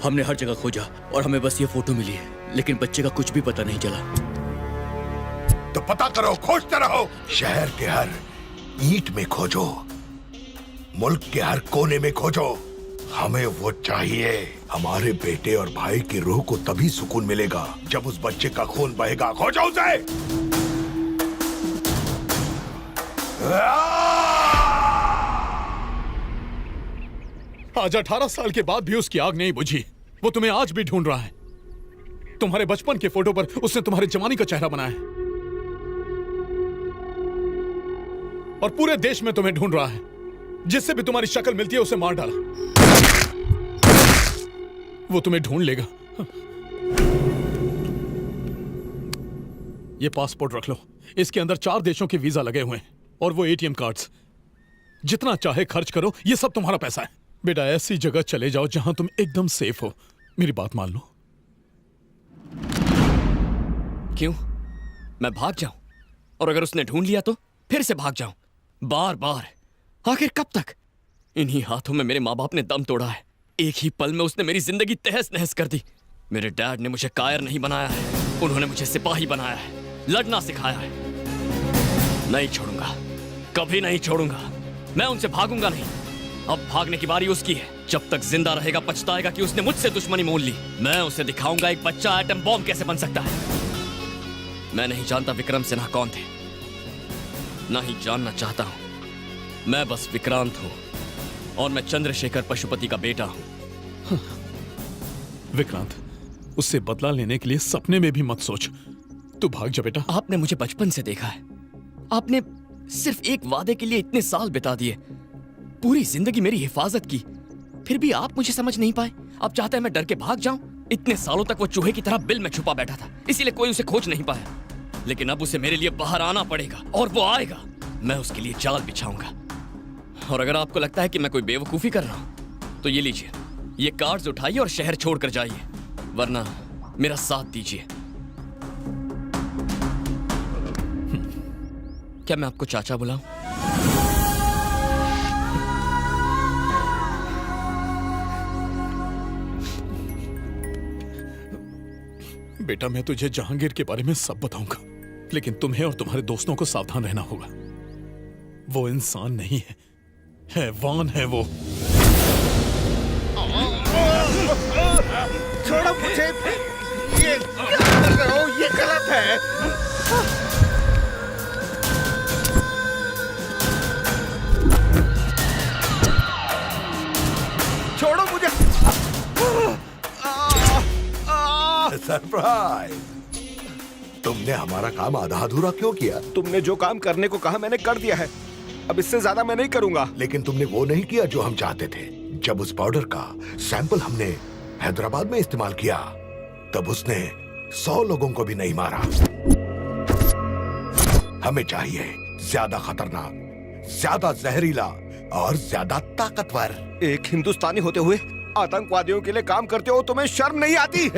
हमने हर जगह खोजा और हमें बस ये फोटो मिली है, लेकिन बच्चे का कुछ भी पता नहीं चला। तो पता करो, खोजते रहो। शहर के हर ईंट में खोजो, मुल्क के हर कोने में खोजो। हमें वो चाहिए। हमारे बेटे और भाई की रूह को तभी सुकून मिलेगा जब उस बच्चे का खून बहेगा। खोजो उसे। आज 18 साल के बाद भी उसकी आग नहीं बुझी। वो तुम्हें आज भी ढूंढ रहा है। तुम्हारे बचपन के फोटो पर उसने तुम्हारे जवानी का चेहरा बनाया है और पूरे देश में तुम्हें ढूंढ रहा है। जिससे भी तुम्हारी शक्ल मिलती है उसे मार डाला। वो तुम्हें ढूंढ लेगा। ये पासपोर्ट रख लो, इसके अंदर 4 देशों के वीजा लगे हुए हैं और वो एटीएम कार्ड्स। जितना चाहे खर्च करो, ये सब तुम्हारा पैसा है। बेटा, ऐसी जगह चले जाओ जहां तुम एकदम सेफ हो। मेरी बात मान लो। क्यों? मैं भाग जाऊं? और अगर उसने ढूंढ लिया तो फिर से भाग जाऊं? बार बार? आखिर कब तक? इन्हीं हाथों में मेरे माँ बाप ने दम तोड़ा है। एक ही पल में उसने मेरी जिंदगी तहस नहस कर दी। मेरे डैड ने मुझे कायर नहीं बनाया है, उन्होंने मुझे सिपाही बनाया है, लड़ना सिखाया है। नहीं छोड़ूंगा, कभी नहीं छोड़ूंगा। मैं उनसे भागूंगा नहीं। अब भागने की बारी उसकी है। जब तक जिंदा रहेगा पछताएगा कि उसने मुझसे दुश्मनी मोल ली। मैं उसे दिखाऊंगा एक बच्चा एटम बॉम्ब कैसे बन सकता है। मैं नहीं जानता विक्रम सिन्हा कौन थे, नहीं जानना चाहता हूं। मैं बस विक्रांत हूं और मैं चंद्रशेखर पशुपति का बेटा हूं। विक्रांत, उससे बदला लेने के लिए सपने में भी मत सोच। तू भाग जा बेटा। आपने मुझे बचपन से देखा है। आपने सिर्फ एक वादे के लिए इतने साल बिता दिए, पूरी जिंदगी मेरी हिफाजत की, फिर भी आप मुझे समझ नहीं पाए। आप चाहते हैं मैं डर के भाग जाऊं? इतने सालों तक वो चूहे की तरह बिल में छुपा बैठा था, इसीलिए कोई उसे खोज नहीं पाया। लेकिन अब उसे मेरे लिए बाहर आना पड़ेगा और वो आएगा। मैं उसके लिए जाल बिछाऊंगा। और अगर आपको लगता है कि मैं कोई बेवकूफी कर रहा हूं तो ये लीजिए, ये कार्ड्स उठाइए और शहर छोड़कर जाइए, वरना मेरा साथ दीजिए। क्या मैं आपको चाचा बुलाऊं? बेटा, मैं तुझे जहांगीर के बारे में सब बताऊंगा, लेकिन तुम्हें और तुम्हारे दोस्तों को सावधान रहना होगा। वो इंसान नहीं है, हैवान है वो। छोड़ो मुझे। ये क्या कर रहे हो? ये गलत है। छोड़ो मुझे। सरप्राइज! तुमने हमारा काम आधा अधूरा क्यों किया? तुमने जो काम करने को कहा मैंने कर दिया है। अब इससे ज्यादा मैं नहीं करूंगा। लेकिन तुमने वो नहीं किया जो हम चाहते थे। जब उस पाउडर का सैंपल हमने हैदराबाद में इस्तेमाल किया, तब उसने 100 लोगों को भी नहीं मारा। हमें चाहिए ज्यादा खतरनाक, ज्यादा जहरीला और ज्यादा ताकतवर। एक हिंदुस्तानी होते हुए आतंकवादियों के लिए काम करते हो, तुम्हें शर्म नहीं आती?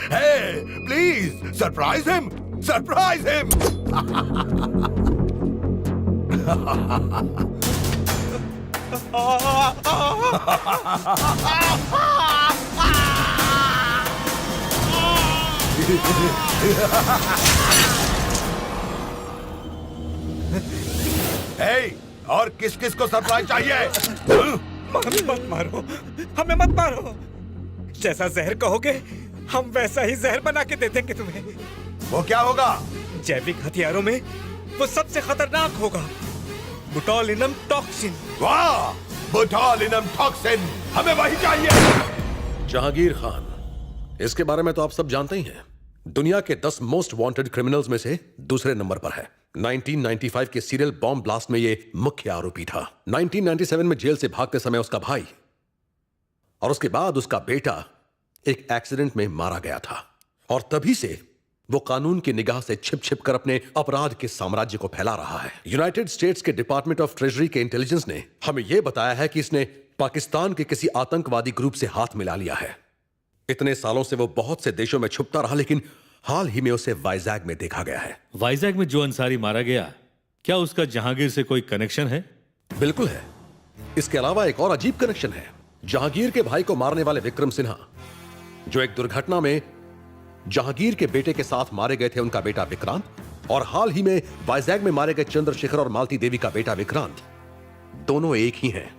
Hey, please surprise him! Surprise him! Hey, और किस किस को सरप्राइज चाहिए? मत मारो, हमें मत मारो। जैसा जहर कहोगे हम वैसा ही जहर बना के दे देंगे तुम्हें। वो क्या होगा? जैविक हथियारों में वो सबसे खतरनाक होगा, बोटुलिनम टॉक्सिन। वाह, बोटुलिनम टॉक्सिन, हमें वही चाहिए। जहांगीर खान, इसके बारे में तो आप सब जानते ही हैं। दुनिया के 10 मोस्ट वांटेड क्रिमिनल्स में से दूसरे नंबर पर है। 1995 के सीरियल बॉम्ब ब्लास्ट में ये मुख्य आरोपी था। 1997 में जेल से भागते समय उसका भाई और उसके बाद उसका बेटा एक एक्सीडेंट में मारा गया था, और तभी से वो कानून की निगाह से छिप छिप कर अपने अपराध के साम्राज्य को फैला रहा है। यूनाइटेड स्टेट्स के डिपार्टमेंट ऑफ ट्रेजरी के इंटेलिजेंस ने हमें यह बताया है कि इसने पाकिस्तान के किसी आतंकवादी ग्रुप से हाथ मिला लिया है। इतने सालों से वो बहुत से देशों में छुपता रहा, लेकिन हाल ही में उसे वाइजैग में देखा गया है। वाइजैग में जो अंसारी मारा गया, क्या उसका जहांगीर से कोई कनेक्शन है? बिल्कुल है। इसके अलावा एक और अजीब कनेक्शन है। जहांगीर के भाई को मारने वाले विक्रम सिन्हा, जो एक दुर्घटना में जहांगीर के बेटे के साथ मारे गए थे, उनका बेटा विक्रांत, और हाल ही में वाइजैग में मारे गए चंद्रशेखर और मालती देवी का बेटा विक्रांत, दोनों एक ही हैं।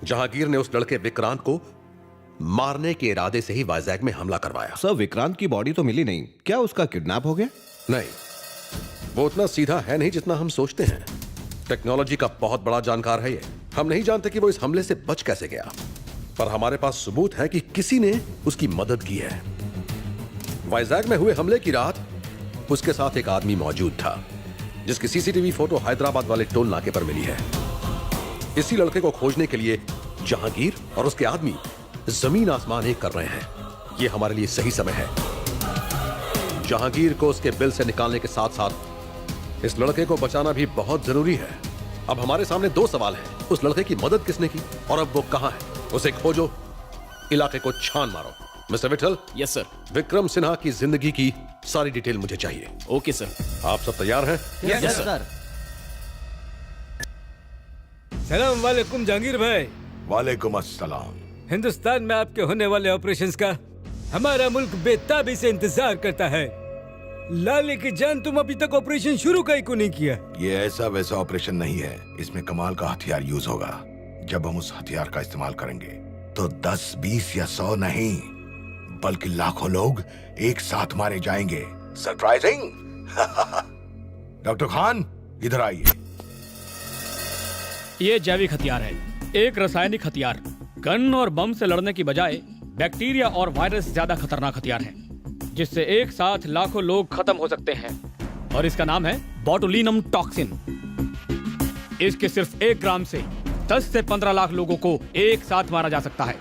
जहांगीर ने उस लड़के विक्रांत को मारने के इरादे से ही वाइजैग में हमला करवाया। सर, विक्रांत की बॉडी तो मिली नहीं, क्या उसका किडनैप हो गया? नहीं, वो उतना सीधा है नहीं जितना हम सोचते हैं। टेक्नोलॉजी का बहुत बड़ा जानकार है ये। हम नहीं जानते कि वो इस हमले से बच कैसे गया, पर हमारे पास सबूत है कि किसी ने उसकी मदद की है। वाइजैग में हुए हमले की रात उसके साथ एक आदमी मौजूद था, जिसकी सीसीटीवी फोटो हैदराबाद वाले टोल नाके पर मिली है। इसी लड़के को खोजने के लिए जहांगीर और उसके आदमी जमीन आसमान एक कर रहे हैं। यह हमारे लिए सही समय है। जहांगीर को उसके बिल से निकालने के साथ साथ इस लड़के को बचाना भी बहुत जरूरी है। अब हमारे सामने दो सवाल हैं। उस लड़के की मदद किसने की और अब वो कहां है? उसे खोजो, इलाके को छान मारो। Mister Vitthal. Yes sir. Vikram Sinha की जिंदगी की सारी डिटेल मुझे चाहिए। Okay sir. आप सब तैयार हैं? Yes sir. सलाम वालेकुम जहांगीर भाई। वालेकुम अस्सलाम। हिंदुस्तान में आपके होने वाले ऑपरेशंस का हमारा मुल्क बेताबी से इंतजार करता है। लाले की जान, तुम अभी तक ऑपरेशन शुरू का ही को नहीं किया। ये ऐसा वैसा ऑपरेशन नहीं है। इसमें कमाल का हथियार यूज होगा। जब हम उस हथियार का इस्तेमाल करेंगे तो 10, 20 या 100 नहीं, बल्कि लाखों लोग एक साथ मारे जाएंगे। सरप्राइजिंग। डॉक्टर खान, इधर आइए। ये जैविक हथियार है, एक रासायनिक हथियार। गन और बम से लड़ने की बजाय बैक्टीरिया और वायरस ज्यादा खतरनाक हथियार है, जिससे एक साथ लाखों लोग खत्म हो सकते हैं। और इसका नाम है बोटुलिनम टॉक्सिन। इसके सिर्फ 1 ग्राम से 10 से 15 लाख लोगों को एक साथ मारा जा सकता है।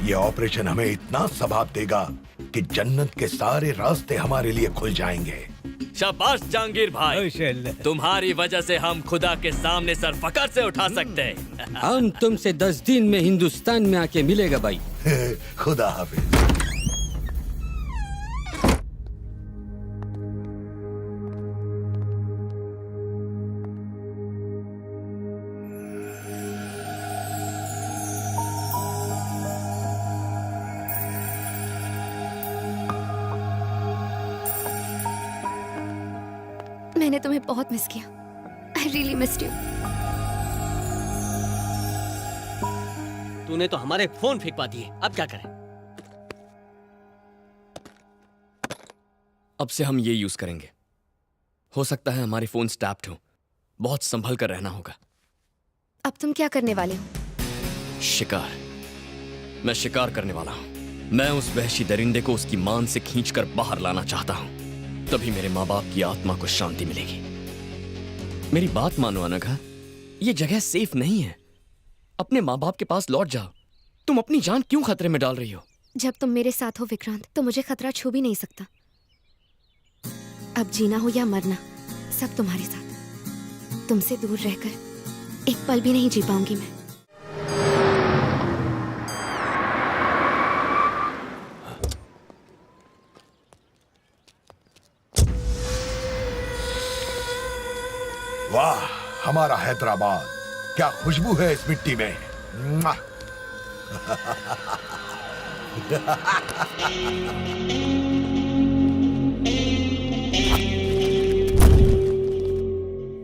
ये ऑपरेशन हमें इतना सवाब देगा कि जन्नत के सारे रास्ते हमारे लिए खुल जाएंगे। शाबाश जहांगीर भाई, तुम्हारी वजह से हम खुदा के सामने सर फकर से उठा सकते हैं। हम तुमसे 10 दिन में हिंदुस्तान में आके मिलेगा भाई। खुदा हाफिज। मैंने तुम्हें बहुत मिस किया। I really missed you. तूने तो हमारे फोन फेंकवा दिए, अब क्या करें? अब से हम ये यूज करेंगे। हो सकता है हमारे फोन टैप्ड हो। बहुत संभल कर रहना होगा। अब तुम क्या करने वाले हो? शिकार। मैं शिकार करने वाला हूं। मैं उस वहशी दरिंदे को उसकी मान से खींचकर बाहर लाना चाहता हूं। तभी मेरे माँ बाप की आत्मा को शांति मिलेगी। मेरी बात मानो अनघा, ये जगह सेफ नहीं है। अपने माँ बाप के पास लौट जाओ। तुम अपनी जान क्यों खतरे में डाल रही हो? जब तुम मेरे साथ हो विक्रांत, तो मुझे खतरा छू भी नहीं सकता। अब जीना हो या मरना, सब तुम्हारे साथ। तुमसे दूर रहकर एक पल भी नहीं जी पाऊंगी मैं। वाह, हमारा हैदराबाद, क्या खुशबू है इस मिट्टी में।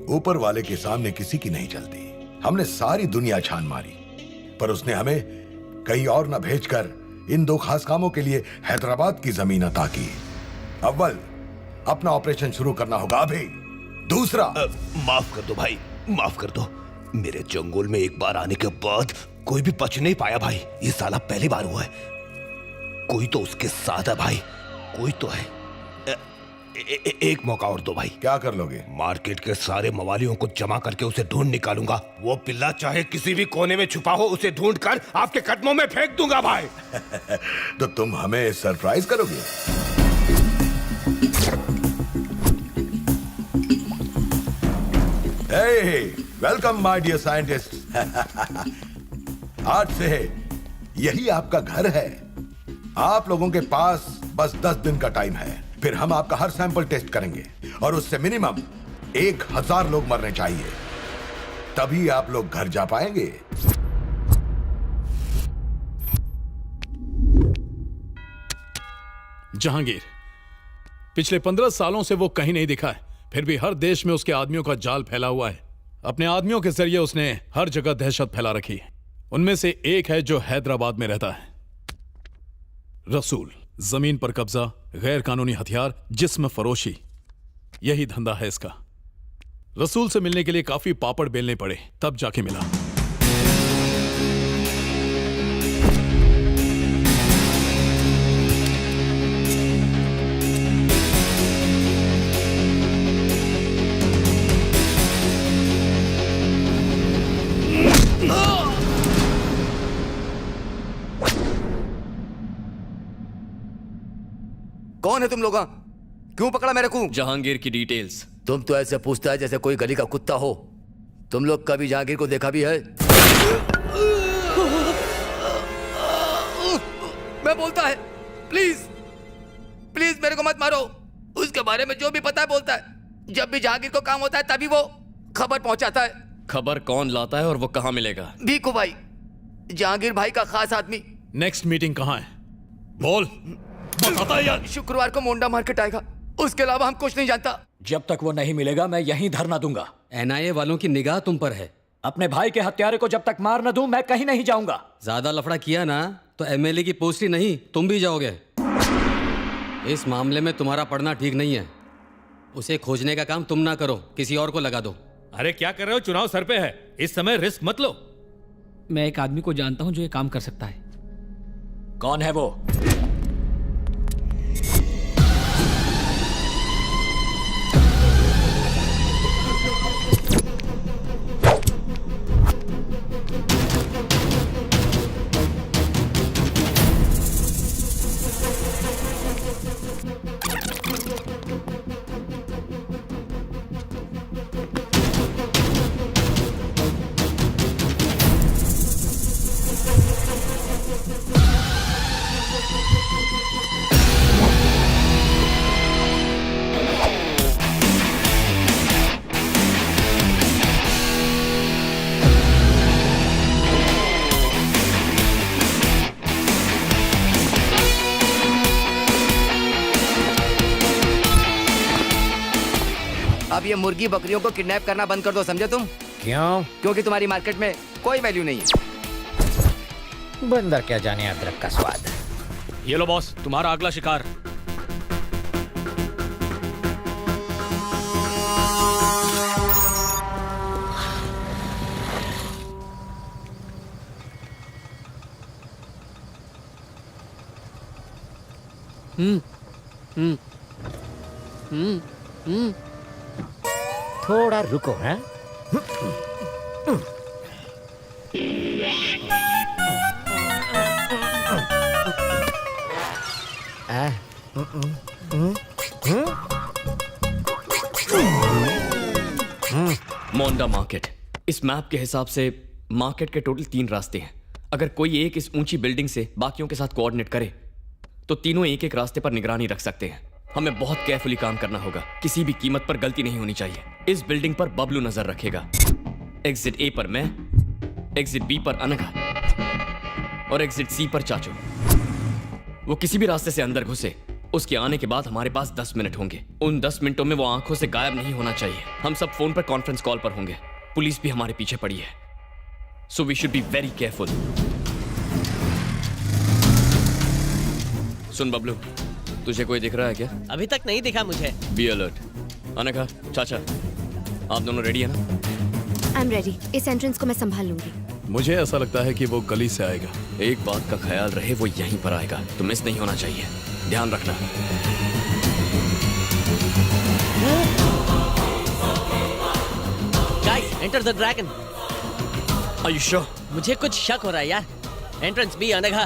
ऊपर वाले के सामने किसी की नहीं चलती। हमने सारी दुनिया छान मारी, पर उसने हमें कहीं और न भेजकर इन 2 खास कामों के लिए हैदराबाद की जमीन अता की। अव्वल, अपना ऑपरेशन शुरू करना होगा अभी। दूसरा, माफ कर दो भाई, माफ कर दो। मेरे जंगल में एक बार आने के बाद कोई भी बच नहीं पाया भाई। ये साला पहली बार हुआ है। कोई तो उसके साथ है भाई, कोई तो है। एक मौका और दो भाई। क्या कर लोगे? मार्केट के सारे मवालियों को जमा करके उसे ढूंढ निकालूंगा। वो पिल्ला चाहे किसी भी कोने में छुपा हो, उसे ढूंढ कर आपके कदमों में फेंक दूंगा भाई। तो तुम हमें सरप्राइज करोगे? Welcome my dear scientist. आज से यही आपका घर है। आप लोगों के पास बस 10 दिन का टाइम है। फिर हम आपका हर सैंपल टेस्ट करेंगे और उससे मिनिमम 1000 लोग मरने चाहिए, तभी आप लोग घर जा पाएंगे। जहांगीर, पिछले 15 सालों से वो कहीं नहीं दिखा है, फिर भी हर देश में उसके आदमियों का जाल फैला हुआ है। अपने आदमियों के जरिए उसने हर जगह दहशत फैला रखी है। उनमें से एक है जो हैदराबाद में रहता है, रसूल। जमीन पर कब्जा, गैर कानूनी हथियार, जिस्म फरोशी, यही धंधा है इसका। रसूल से मिलने के लिए काफी पापड़ बेलने पड़े, तब जाके मिला। कौन है तुम लोग? क्यों पकड़ा मेरे को? जहांगीर की डिटेल्स। तुम तो ऐसे पूछता है जैसे कोई गली का कुत्ता हो। तुम लोग कभी जहांगीर को देखा भी है? मैं बोलता है, प्लीज प्लीज मेरे को मत मारो। उसके बारे में जो भी पता है बोलता है। जब भी जहांगीर को काम होता है तभी वो खबर पहुंचाता है। खबर कौन लाता है और वो कहां मिलेगा? भीखू भाई, जहांगीर भाई का खास आदमी। नेक्स्ट मीटिंग कहां है? बोल। यार शुक्रवार को मोंडा मार्केट आएगा, उसके अलावा हम कुछ नहीं जानता। जब तक वो नहीं मिलेगा मैं यहीं धरना दूंगा। एनआईए वालों की निगाह तुम पर है। अपने भाई के हत्यारे को जब तक मार न दूं मैं कहीं नहीं जाऊंगा। ज्यादा लफड़ा किया ना तो एमएलए की पोस्ट ही नहीं तुम भी जाओगे। इस मामले में तुम्हारा पढ़ना ठीक नहीं है। उसे खोजने का काम तुम ना करो, किसी और को लगा दो। अरे क्या कर रहे हो? चुनाव सर पे है, इस समय रिस्क मत लो। मैं एक आदमी को जानता हूं जो ये काम कर सकता है। कौन है वो? अब ये मुर्गी बकरियों को किडनैप करना बंद कर दो, समझे तुम? क्यों? क्योंकि तुम्हारी मार्केट में कोई वैल्यू नहीं है। बंदर क्या जाने अदरक का स्वाद। ये लो बॉस, तुम्हारा अगला शिकार। थोड़ा रुको। हैं? मोंडा मार्केट। इस मैप के हिसाब से मार्केट के टोटल 3 रास्ते हैं। अगर कोई एक इस ऊंची बिल्डिंग से बाकियों के साथ कोऑर्डिनेट करे तो तीनों एक एक रास्ते पर निगरानी रख सकते हैं। हमें बहुत केयरफुली काम करना होगा, किसी भी कीमत पर गलती नहीं होनी चाहिए। इस बिल्डिंग पर बबलू नजर रखेगा, एग्जिट ए पर मैं, एग्जिट बी पर अनघा और एग्जिट सी पर चाचू। वो किसी भी रास्ते से अंदर घुसे, उसके आने के बाद हमारे पास 10 मिनट होंगे। उन 10 मिनटों में वो आंखों से गायब नहीं होना चाहिए। हम सब फोन पर कॉन्फ्रेंस कॉल पर होंगे। पुलिस भी हमारे पीछे पड़ी है, so we should be very careful. सुन बबलू, तुझे कोई दिख रहा है क्या? अभी तक नहीं दिखा मुझे। Be alert. अनघा, चाचा, आप दोनों रेडी है ना? I am ready. इस एंट्रेंस को मैं संभाल लूंगी। मुझे ऐसा लगता है कि वो गली से आएगा। एक बात का ख्याल रहे, वो यहीं पर आएगा, तो मिस नहीं होना चाहिए। ध्यान रखना। Guys, enter the dragon. Are you sure? मुझे कुछ शक हो रहा है यार। Entrance B. अनघा,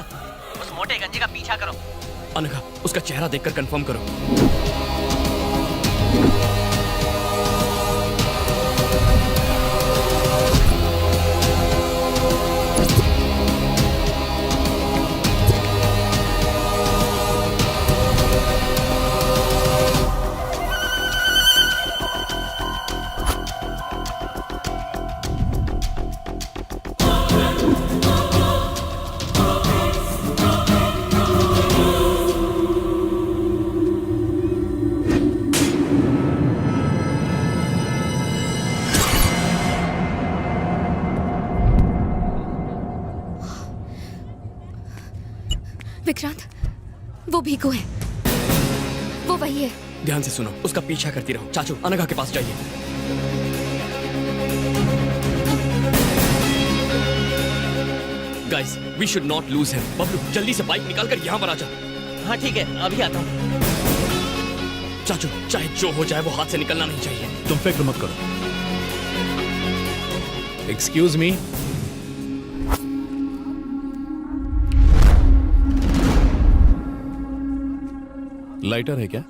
उस मोटे गंजे का पीछा करो। अनघा, उसका चेहरा देखकर कंफर्म करो। विक्रांत, वो भीखू है, वो वही है। ध्यान से सुनो, उसका पीछा करती रहो। चाचू, अनघा के पास जाइए। Guys, we should not lose him. Bablu, जल्दी से बाइक निकाल कर यहाँ पर आ जा। हाँ ठीक है, अभी आता हूँ। चाचू, चाहे जो हो जाए वो हाथ से निकलना नहीं चाहिए। तुम फिक्र मत करो। Excuse me. लाइटर है क्या?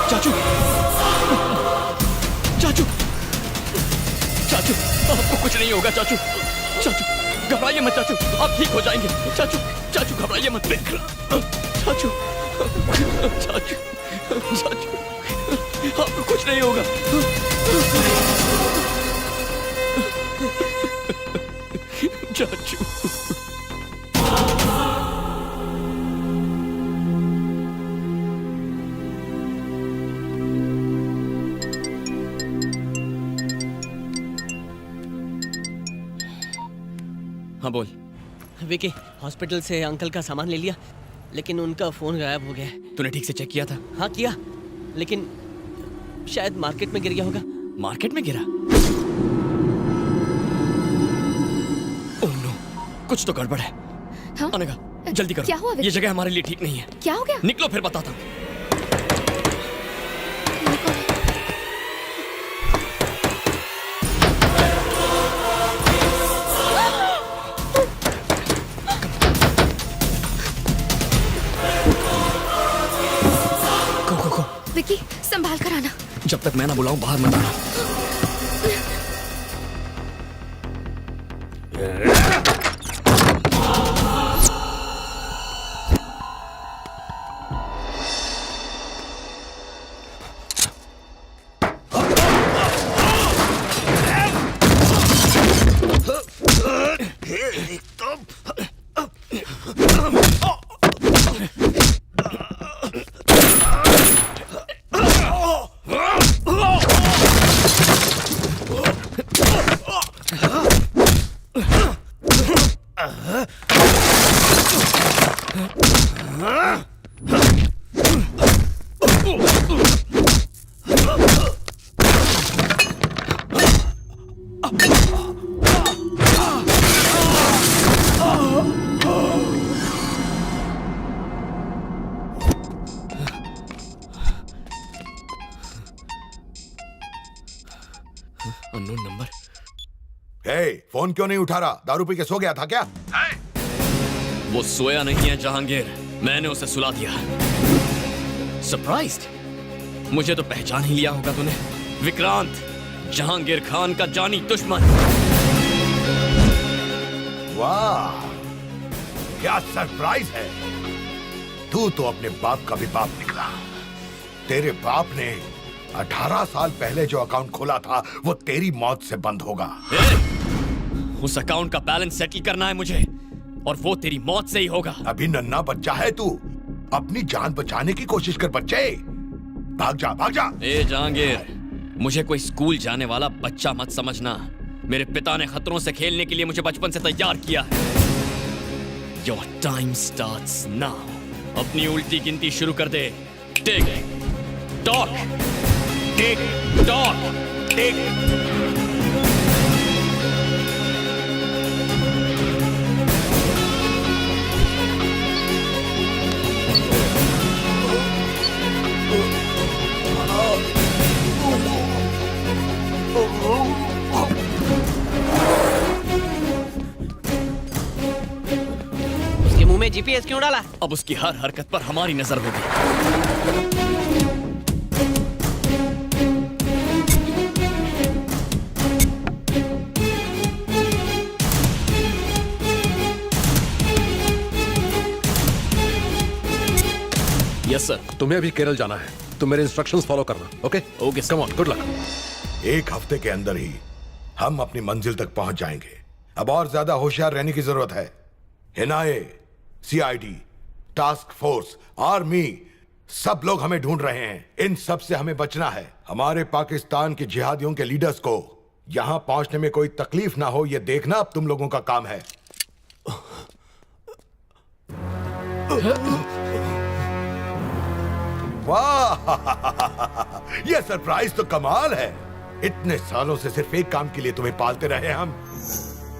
चाचू, चाचू, चाचू, आपको कुछ नहीं होगा चाचू। चाचू, घबराइए मत चाचू, आप ठीक हो जाएंगे। चाचू, चाचू घबराइए मत। चाचू, चाचू, चाचू, आपको कुछ नहीं होगा। चाचू, हाँ बोल। विकी, हॉस्पिटल से अंकल का सामान ले लिया, लेकिन उनका फोन गायब हो गया है। तूने ठीक से चेक किया था? हाँ किया, लेकिन शायद मार्केट में गिर गया होगा। मार्केट में गिरा? ओह नो, कुछ तो गड़बड़ है। हाँ? अनघा, जल्दी करो। क्या हुआ? ये जगह हमारे लिए ठीक नहीं है। क्या हो गया? निकलो, फिर बताता हूँ। विकी, संभाल कर आना। जब तक मैं ना बुलाऊं बाहर मत आना। Unknown number. फोन क्यों नहीं उठा रहा? दारू पी के सो गया था क्या? वो सोया नहीं है जहांगीर, मैंने उसे सुला दिया। सरप्राइज्ड? मुझे तो पहचान ही लिया होगा तूने। विक्रांत, जहांगीर खान का जानी दुश्मन। वाह, क्या सरप्राइज है। तू तो अपने बाप का भी बाप निकला। तेरे बाप ने 18 साल पहले जो अकाउंट खोला था वो तेरी मौत से बंद होगा। उस अकाउंट का बैलेंस सेटल करना है मुझे, और वो तेरी मौत से ही होगा। अभी नन्हा बच्चा है तू, अपनी जान बचाने की कोशिश कर बच्चे। भाग जा, भाग जा। ए जहांगीर, मुझे कोई स्कूल जाने वाला बच्चा मत समझना। मेरे पिता ने खतरों से खेलने के लिए मुझे बचपन से तैयार किया है। Your time starts now. अपनी उल्टी गिनती शुरू कर दे। टिक टॉक, टिक टॉक, टिक। उसके मुंह में जीपीएस क्यों डाला? अब उसकी हर हरकत पर हमारी नजर होगी। Yes sir. तुम्हें अभी केरल जाना है, तुम मेरे इंस्ट्रक्शंस फॉलो करना। Okay okay, come on, good luck. एक हफ्ते के अंदर ही हम अपनी मंजिल तक पहुंच जाएंगे। अब और ज्यादा होशियार रहने की जरूरत है। NIA, CID, task force, army, सब लोग हमें ढूंढ रहे हैं। इन सब से हमें बचना है। हमारे पाकिस्तान के जिहादियों के लीडर्स को यहां पहुंचने में कोई तकलीफ ना हो, यह देखना अब तुम लोगों का काम है। वाह, यह सरप्राइज तो कमाल है। इतने सालों से सिर्फ एक काम के लिए तुम्हें पालते रहे हम।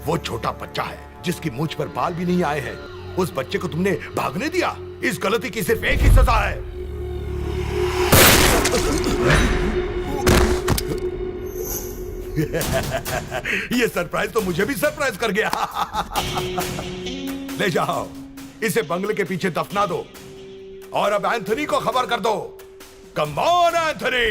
वो छोटा बच्चा है जिसकी मूंछ पर बाल भी नहीं आए हैं। उस बच्चे को तुमने भागने दिया। इस गलती की सिर्फ एक ही सजा है। ये सरप्राइज तो मुझे भी सरप्राइज कर गया। ले जाओ, इसे बंगले के पीछे दफना दो और अब एंथनी को खबर कर दो। Come on Anthony.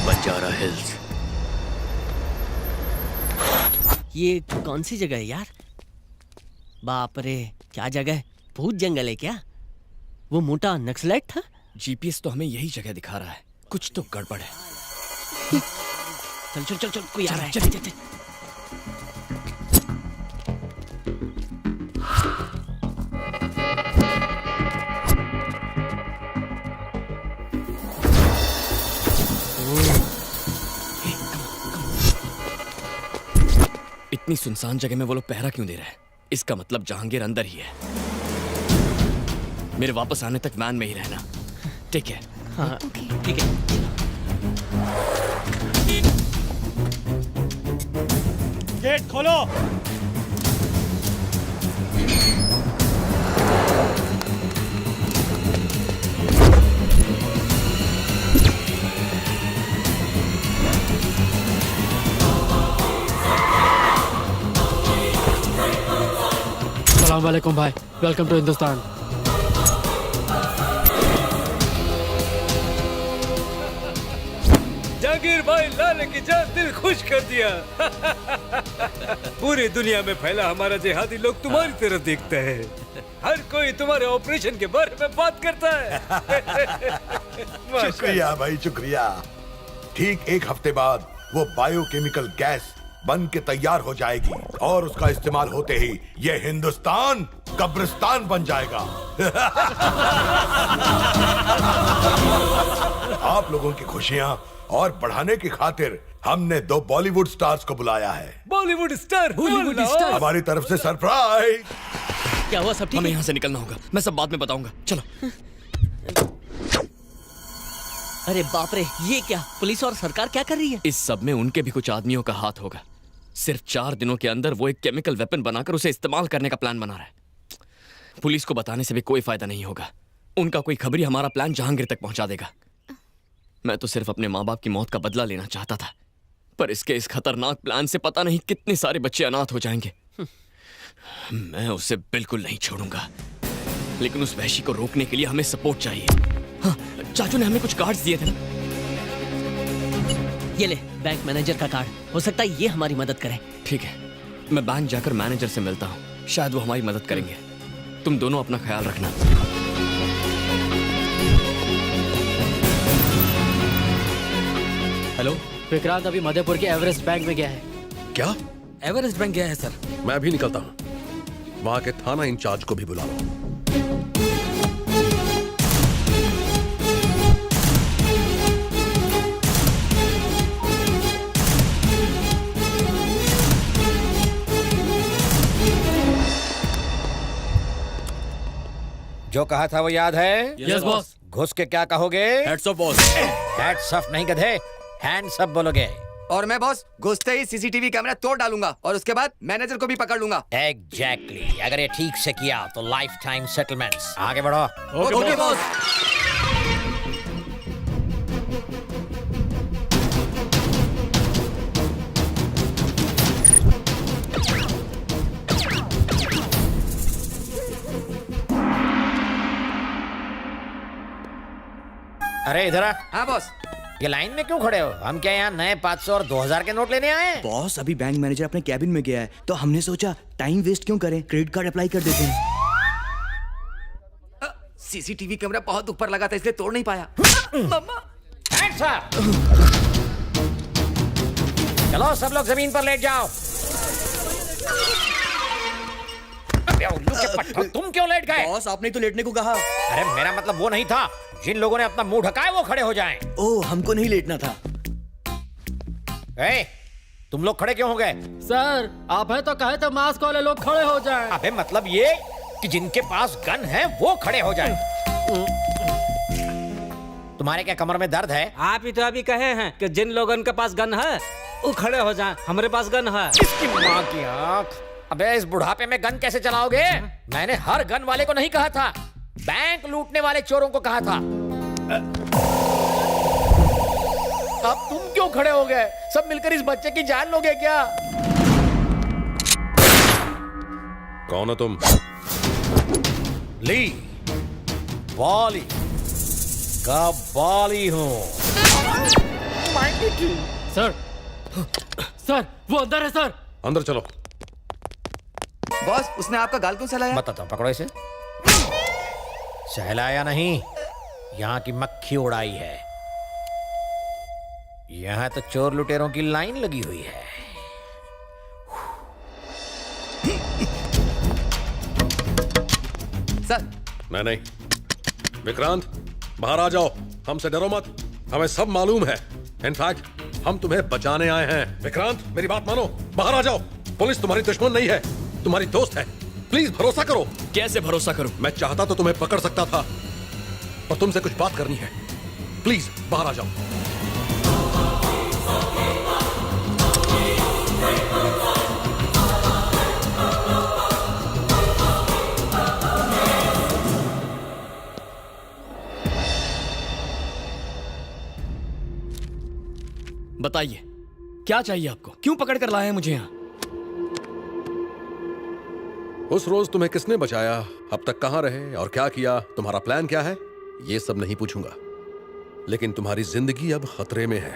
Banjara hills. ये कौन सी जगह है यार? बाप रे, क्या जगह है? भूत जंगल है क्या? वो मोटा नक्सलाइट था? जीपीएस तो हमें यही जगह दिखा रहा है। कुछ तो गड़बड़ है। चल चल चल चल, कोई आ रहा है। चल, चल, चल। इतनी सुनसान जगह में वो लोग पहरा क्यों दे रहे हैं? इसका मतलब जहांगीर अंदर ही है। मेरे वापस आने तक वैन में ही रहना, ठीक है? हाँ, ठीक है। गेट खोलो। अस्सलाम वालेकुम भाई, वेलकम टू हिंदुस्तान। जहांगीर भाई, लाले की जान दिल खुश कर दिया। पूरी दुनिया में फैला हमारा जिहादी लोग तुम्हारी तरफ देखता है। हर कोई तुम्हारे ऑपरेशन के बारे में बात करता है। शुक्रिया भाई, शुक्रिया। ठीक एक हफ्ते बाद वो बायोकेमिकल गैस बन के तैयार हो जाएगी और उसका इस्तेमाल होते ही ये हिंदुस्तान कब्रिस्तान बन जाएगा। आप लोगों की खुशियां और बढ़ाने की खातिर हमने 2 बॉलीवुड स्टार्स को बुलाया है। Bollywood star, Hollywood star. हमारी तरफ से सरप्राइज। क्या हुआ? सब ठीक है? हमें यहाँ से निकलना होगा। मैं सब बाद में बताऊंगा। चलो। अरे बाप रे, ये क्या? पुलिस और सरकार क्या कर रही है? इस सब में उनके भी कुछ आदमियों का हाथ होगा। सिर्फ 4 दिनों के अंदर वो एक केमिकल वेपन बनाकर उसे इस्तेमाल करने का प्लान बना रहा है। पुलिस को बताने से भी कोई फायदा नहीं होगा। उनका कोई खबरी हमारा प्लान जहांगीर तक पहुंचा देगा। मैं तो सिर्फ अपने माँ बाप की मौत का बदला लेना चाहता था, पर इसके इस खतरनाक प्लान से पता नहीं कितने सारे बच्चे अनाथ हो जाएंगे। मैं उसे बिल्कुल नहीं छोड़ूंगा, लेकिन उस वहशी को रोकने के लिए हमें सपोर्ट चाहिए। हाँ, चाचू ने हमें कुछ कार्ड्स दिए थे ना? ये ले, बैंक मैनेजर का कार्ड। हो सकता है ये हमारी मदद करे। ठीक है, मैं बैंक जाकर मैनेजर से मिलता हूँ। शायद वो हमारी मदद करेंगे। तुम दोनों अपना ख्याल रखना। हेलो, विक्रांत अभी मध्यपुर के एवरेस्ट बैंक में गया है। क्या? एवरेस्ट बैंक गया है सर। मैं भी निकलता हूँ। वहां के थाना इंचार्ज को भी बुला लो। जो कहा था वो याद है? Yes boss. घुस के क्या कहोगे? Heads of boss. Heads of नहीं गधे, हैंड्स अप बोलोगे। और मैं बॉस घुसते ही सीसीटीवी कैमरा तोड़ डालूंगा और उसके बाद मैनेजर को भी पकड़ लूंगा। एग्जैक्टली। अगर ये ठीक से किया तो लाइफ टाइम सेटलमेंट्स। आगे बढ़ो। Okay boss. अरे इधर आ। हाँ बॉस। ये लाइन में क्यों खड़े हो? हम क्या यहाँ नए 500 और 2000 के नोट लेने आए हैं? बॉस अभी बैंक मैनेजर अपने कैबिन में गया है तो हमने सोचा टाइम वेस्ट क्यों करें, क्रेडिट कार्ड अप्लाई कर देते हैं। सीसीटीवी कैमरा बहुत ऊपर लगा था इसलिए तोड़ नहीं पाया। चलो सब लोग जमीन पर लेट जाओ। उल्लू के पट्टे, तुम क्यों लेट गए? बॉस आपने तो लेटने को कहा। अरे मेरा मतलब वो नहीं था। जिन लोगों ने अपना मुंह ढका है वो खड़े हो जाएं। ओह हमको नहीं लेटना था। तुम लोग खड़े क्यों हो गए? सर आप है तो कहे तो मास्क वाले लोग खड़े हो जाएं। अबे मतलब ये कि जिनके पास गन है वो खड़े हो जाएं। तुम्हारे क्या कमर में दर्द है? आप ही तो अभी कहे हैं कि जिन लोगों के पास गन है वो खड़े हो जाएं। हमारे पास गन है। इसकी माँ की आँख। अबे इस बुढ़ापे में गन कैसे चलाओगे? मैंने हर गन वाले को नहीं कहा था, बैंक लूटने वाले चोरों को कहा था। अब तुम क्यों खड़े हो गए? सब मिलकर इस बच्चे की जान लोगे क्या? कौन हो तुम? ली बॉली का बॉली हूँ। सर सर वो अंदर है सर। अंदर चलो। बॉस उसने आपका गाल क्यों सहलाया? बताता हूँ, पकड़ो इसे। सहलाया नहीं, यहाँ की मक्खी उड़ाई है। यहाँ तो चोर लुटेरों की लाइन लगी हुई है। सर नहीं विक्रांत, बाहर आ जाओ। हमसे डरो मत, हमें सब मालूम है। इनफैक्ट हम तुम्हें बचाने आए हैं। विक्रांत मेरी बात मानो, बाहर आ जाओ। पुलिस तुम्हारी दुश्मन नहीं है, तुम्हारी दोस्त है। प्लीज भरोसा करो। कैसे भरोसा करूं? मैं चाहता तो तुम्हें पकड़ सकता था और तुमसे कुछ बात करनी है। प्लीज बाहर आ जाओ। बताइए क्या चाहिए आपको? क्यों पकड़ कर लाए हैं मुझे यहाँ? उस रोज तुम्हें किसने बचाया, अब तक कहां रहे और क्या किया, तुम्हारा प्लान क्या है, ये सब नहीं पूछूंगा। लेकिन तुम्हारी जिंदगी अब खतरे में है।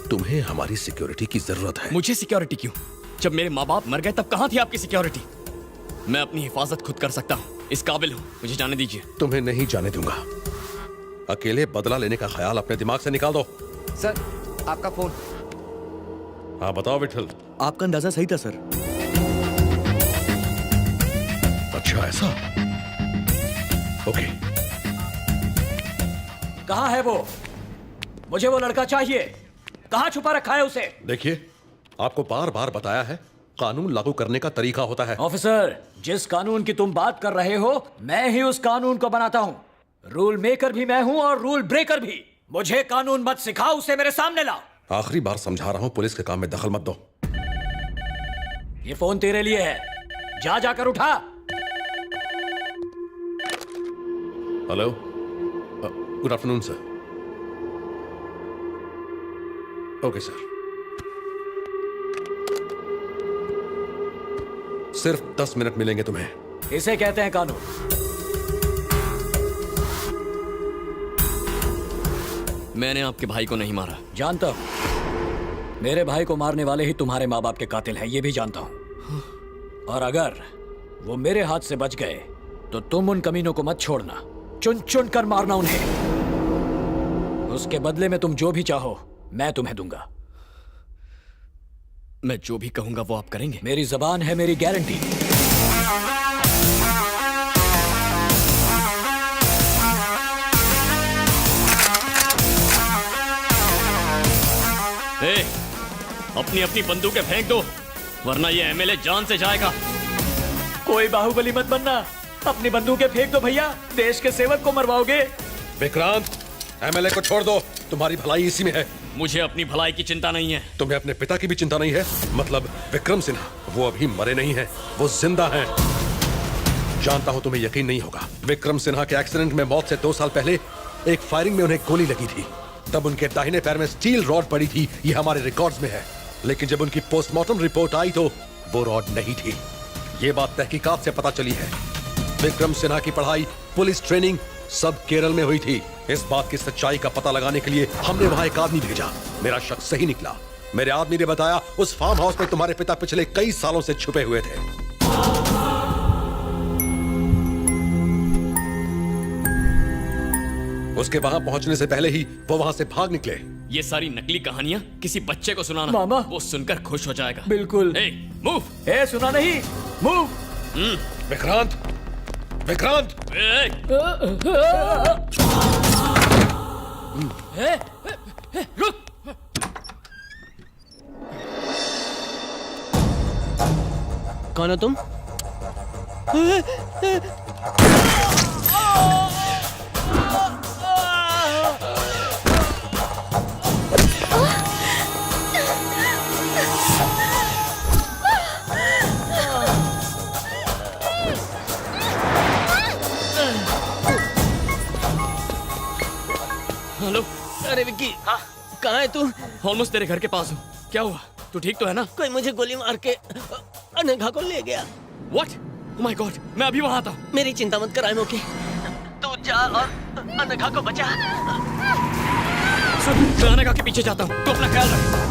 तुम्हें हमारी सिक्योरिटी की जरूरत है। मुझे सिक्योरिटी क्यों? जब मेरे माँ बाप मर गए तब कहां थी आपकी सिक्योरिटी? मैं अपनी हिफाजत खुद कर सकता हूँ, इस काबिल हूँ। मुझे जाने दीजिए। तुम्हें नहीं जाने दूंगा। अकेले बदला लेने का ख्याल अपने दिमाग से निकाल दो। सर आपका फोन। हाँ बताओ विठल। आपका अंदाजा सही था सर। अच्छा ऐसा? ओके। कहाँ है वो? मुझे वो लड़का चाहिए। कहाँ छुपा रखा है उसे? देखिए आपको बार बार बताया है, कानून लागू करने का तरीका होता है। ऑफिसर, जिस कानून की तुम बात कर रहे हो मैं ही उस कानून को बनाता हूँ। रूल मेकर भी मैं हूँ और रूल ब्रेकर भी। मुझे कानून मत सिखाओ, उसे मेरे सामने लाओ। आखिरी बार समझा रहा हूँ, पुलिस के काम में दखल मत दो। ये फोन तेरे लिए है, जा जाकर उठा। Hello, good afternoon sir. Okay sir. सिर्फ 10 मिनट मिलेंगे तुम्हें। इसे कहते हैं कानून। मैंने आपके भाई को नहीं मारा। जानता हूं, मेरे भाई को मारने वाले ही तुम्हारे माँ बाप के कातिल हैं, ये भी जानता हूं। और अगर वो मेरे हाथ से बच गए तो तुम उन कमीनों को मत छोड़ना, चुन चुन कर मारना उन्हें। उसके बदले में तुम जो भी चाहो मैं तुम्हें दूंगा। मैं जो भी कहूंगा वो आप करेंगे? मेरी जबान है मेरी गारंटी। अपनी अपनी बंदूकें फेंक दो वरना ये एमएलए जान से जाएगा। कोई बाहुबली मत बनना, अपनी बंदूकें फेंक दो भैया, देश के सेवक को मरवाओगे। विक्रांत, एमएलए को छोड़ दो, तुम्हारी भलाई इसी में है। मुझे अपनी भलाई की चिंता नहीं है। तुम्हें अपने पिता की भी चिंता नहीं है? मतलब विक्रम सिन्हा, वो अभी मरे नहीं हैं, वो जिंदा हैं। जानता हूं तुम्हें यकीन नहीं होगा, विक्रम सिन्हा के एक्सीडेंट में मौत से 2 साल पहले एक फायरिंग में उन्हें गोली लगी थी। तब उनके दाहिने पैर में स्टील रॉड पड़ी थी, ये हमारे रिकॉर्ड्स में है। लेकिन जब उनकी पोस्टमार्टम रिपोर्ट आई तो वो रॉड नहीं थी। ये बात तहकीकात से पता चली है। विक्रम सिन्हा की पढ़ाई, पुलिस ट्रेनिंग सब केरल में हुई थी। इस बात की सच्चाई का पता लगाने के लिए हमने वहां एक आदमी भेजा। मेरा शक सही निकला। मेरे आदमी ने बताया उस फार्म हाउस में तुम्हारे पिता पिछले कई सालों से छुपे हुए थे। उसके वहां पहुंचने से पहले ही वो वहां से भाग निकले। ये सारी नकली कहानियां किसी बच्चे को सुनाना, मामा। वो सुनकर खुश हो जाएगा। बिल्कुल। मूव। सुना नहीं, मूव। विक्रांत, विक्रांत। रुक। कौन हो तुम? हेलो। अरे विक्की, हाँ कहाँ है तू? ऑलमोस्ट तेरे घर के पास हूँ। क्या हुआ? तू ठीक तो है ना? कोई मुझे गोली मार के अनघा को ले गया। What? Oh my God, मैं अभी वहाँ आता हूँ। मेरी चिंता मत कर आयमो की। तू जा और अनघा को बचा। सुन, मैं अनघा के पीछे जाता हूँ। तू अपना ख्याल रख।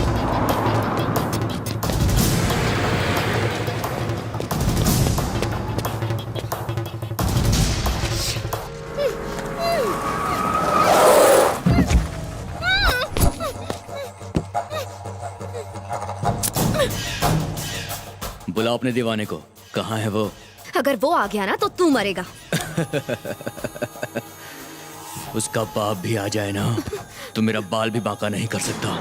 बुलाओ अपने दीवाने को। कहाँ है वो? अगर वो आ गया ना तो तू मरेगा। उसका बाप भी आ जाए ना तो मेरा बाल भी बांका नहीं कर सकता।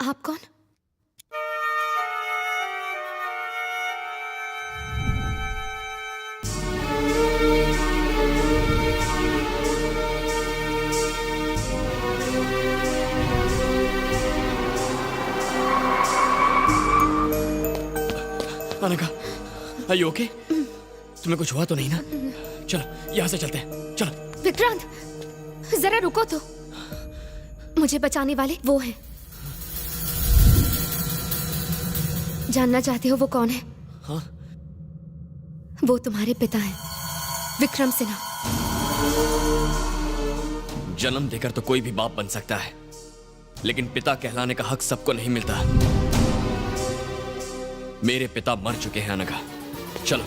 आप कौन? Anagha, are you okay? तुम्हें कुछ हुआ तो नहीं ना? चलो यहाँ से चलते हैं। चलो। विक्रांत, जरा रुको तो। मुझे बचाने वाले वो हैं। जानना चाहते हो वो कौन है? हाँ? वो तुम्हारे पिता हैं, विक्रम सिन्हा। जन्म देकर तो कोई भी बाप बन सकता है, लेकिन पिता कहलाने का हक सबको नहीं मिलता। मेरे पिता मर चुके हैं अनघा। चलो।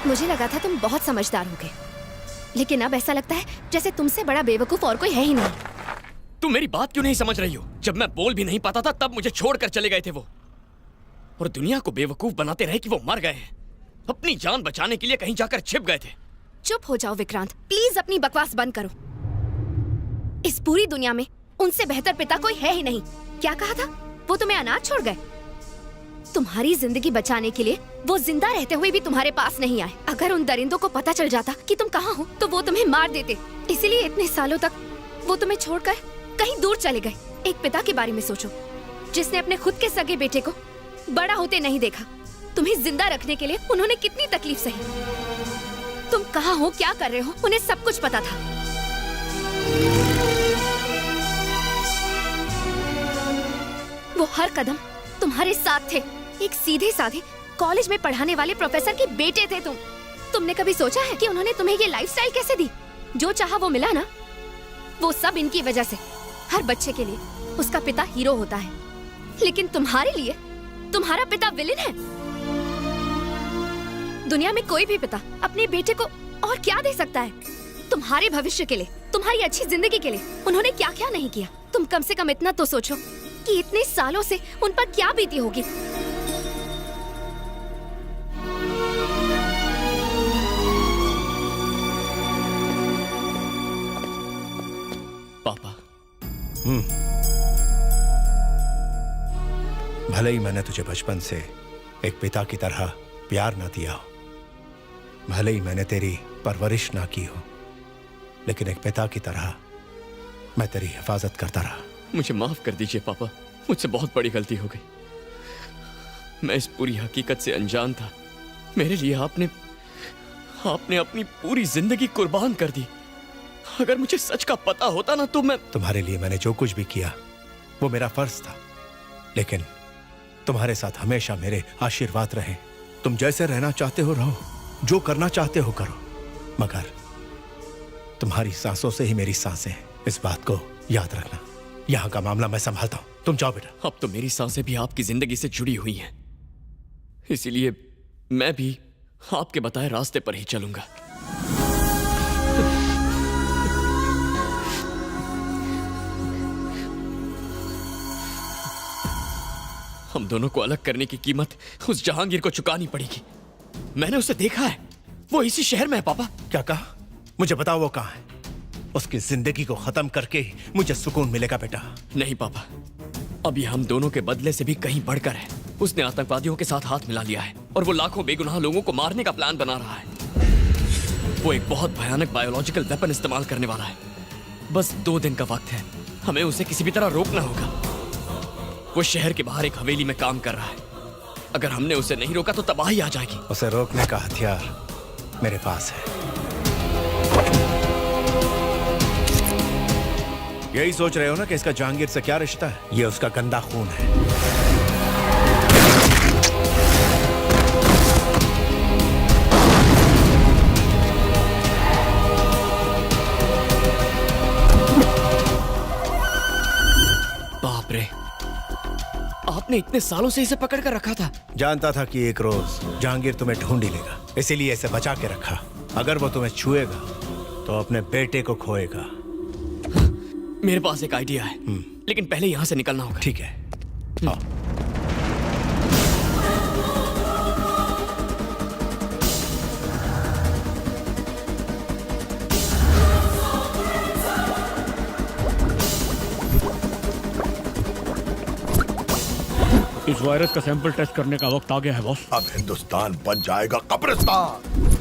मुझे लगा था तुम बहुत समझदार होगे, लेकिन अब ऐसा लगता है जैसे तुमसे बड़ा बेवकूफ और कोई है ही नहीं। तुम मेरी बात क्यों नहीं समझ रही हो? जब मैं बोल भी नहीं पाता था तब मुझे छोड़कर चले गए थे वो, और दुनिया को बेवकूफ बनाते रहे कि वो मर गए हैं। अपनी जान बचाने के लिए कहीं जाकर छिप गए थे। चुप हो जाओ विक्रांत, प्लीज अपनी बकवास बंद करो। इस पूरी दुनिया में उनसे बेहतर पिता कोई है ही नहीं। क्या कहा था? वो तुम्हें अनाथ छोड़ गए। तुम्हारी जिंदगी बचाने के लिए वो जिंदा रहते हुए भी तुम्हारे पास नहीं आए। अगर उन दरिंदों को पता चल जाता कि तुम कहाँ हो तो वो तुम्हें मार देते। इसीलिए इतने सालों तक वो तुम्हें छोड़कर कहीं दूर चले गए। एक पिता के बारे में सोचो जिसने अपने खुद के सगे बेटे को बड़ा होते नहीं देखा, तुम्हें जिंदा रखने के लिए उन्होंने कितनी तकलीफ सही। तुम कहाँ हो, क्या कर रहे हो, उन्हें सब कुछ पता था। वो हर कदम तुम्हारे साथ थे। एक सीधे साधे कॉलेज में पढ़ाने वाले प्रोफेसर के बेटे थे तुम। तुमने कभी सोचा है कि उन्होंने तुम्हें ये लाइफस्टाइल कैसे दी? जो चाहा वो मिला ना, वो सब इनकी वजह से। हर बच्चे के लिए उसका पिता हीरो होता है, लेकिन तुम्हारे लिए तुम्हारा पिता विलेन है। दुनिया में कोई भी पिता अपने बेटे को और क्या दे सकता है? तुम्हारे भविष्य के लिए, तुम्हारी अच्छी जिंदगी के लिए उन्होंने क्या क्या नहीं किया। तुम कम से कम इतना तो सोचो कि इतने सालों से उन पर क्या बीती होगी। पापा। भले ही मैंने तुझे बचपन से एक पिता की तरह प्यार ना दिया हो, भले ही मैंने तेरी परवरिश ना की हो, लेकिन एक पिता की तरह मैं तेरी हिफाजत करता रहा। मुझे माफ कर दीजिए पापा, मुझसे बहुत बड़ी गलती हो गई। मैं इस पूरी हकीकत से अनजान था। मेरे लिए आपने अपनी पूरी जिंदगी कुर्बान कर दी। अगर मुझे सच का पता होता ना तो मैं तुम्हारे लिए मैंने जो कुछ भी किया वो मेरा फर्ज था, लेकिन तुम्हारे साथ हमेशा मेरे आशीर्वाद रहे। तुम जैसे रहना चाहते हो रहो, जो करना चाहते हो करो, मगर तुम्हारी सांसों से ही मेरी सांसें हैं। इस बात को याद रखना। यहाँ का मामला मैं संभालता हूँ, तुम जाओ बेटा। अब तो मेरी सांसें भी आपकी जिंदगी से जुड़ी हुई हैं, इसीलिए मैं भी आपके बताए रास्ते पर ही चलूंगा। हम दोनों को अलग करने की कीमत उस जहांगीर को चुकानी पड़ेगी। मैंने उसे देखा है, वो इसी शहर में है। पापा क्या कहा? मुझे बताओ वो कहाँ है। उसकी जिंदगी को खत्म करके ही मुझे सुकून मिलेगा बेटा। नहीं पापा, अब ये हम दोनों के बदले से भी कहीं बढ़कर है। उसने आतंकवादियों के साथ हाथ मिला लिया है और वो लाखों बेगुनाह लोगों को मारने का प्लान बना रहा है। वो एक बहुत भयानक बायोलॉजिकल वेपन इस्तेमाल करने वाला है। बस 2 दिन का वक्त है, हमें उसे किसी भी तरह रोकना होगा। वो शहर के बाहर एक हवेली में काम कर रहा है। अगर हमने उसे नहीं रोका तो तबाही आ जाएगी। उसे रोकने का हथियार मेरे पास है। यही सोच रहे हो ना कि इसका जहांगीर से क्या रिश्ता है? ये उसका गंदा खून है। बाप रे, आपने इतने सालों से इसे पकड़ कर रखा था? जानता था कि एक रोज जहांगीर तुम्हें ढूंढ ही लेगा, इसीलिए इसे बचा के रखा। अगर वो तुम्हें छुएगा तो अपने बेटे को खोएगा। मेरे पास एक आइडिया है, लेकिन पहले यहाँ से निकलना होगा। ठीक है, आओ। इस वायरस का सैंपल टेस्ट करने का वक्त आ गया है बॉस। अब हिंदुस्तान बन जाएगा कब्रिस्तान।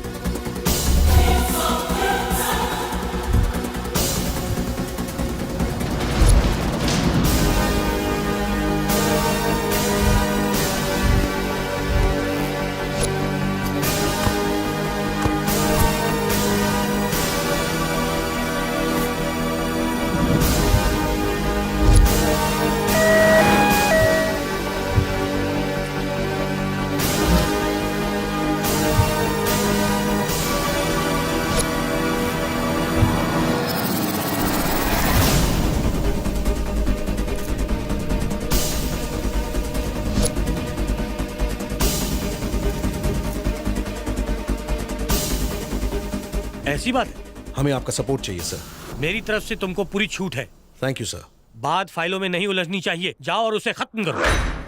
ऐसी बात है? हमें आपका सपोर्ट चाहिए सर। मेरी तरफ से तुमको पूरी छूट है। Thank you sir. बात फाइलों में नहीं उलझनी चाहिए। जाओ और उसे खत्म करो।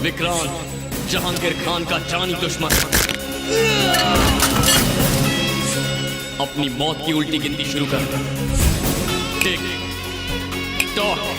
विक्रांत जहांगीर खान का जानी दुश्मन अपनी मौत की उल्टी गिनती शुरू कर। Tick tock.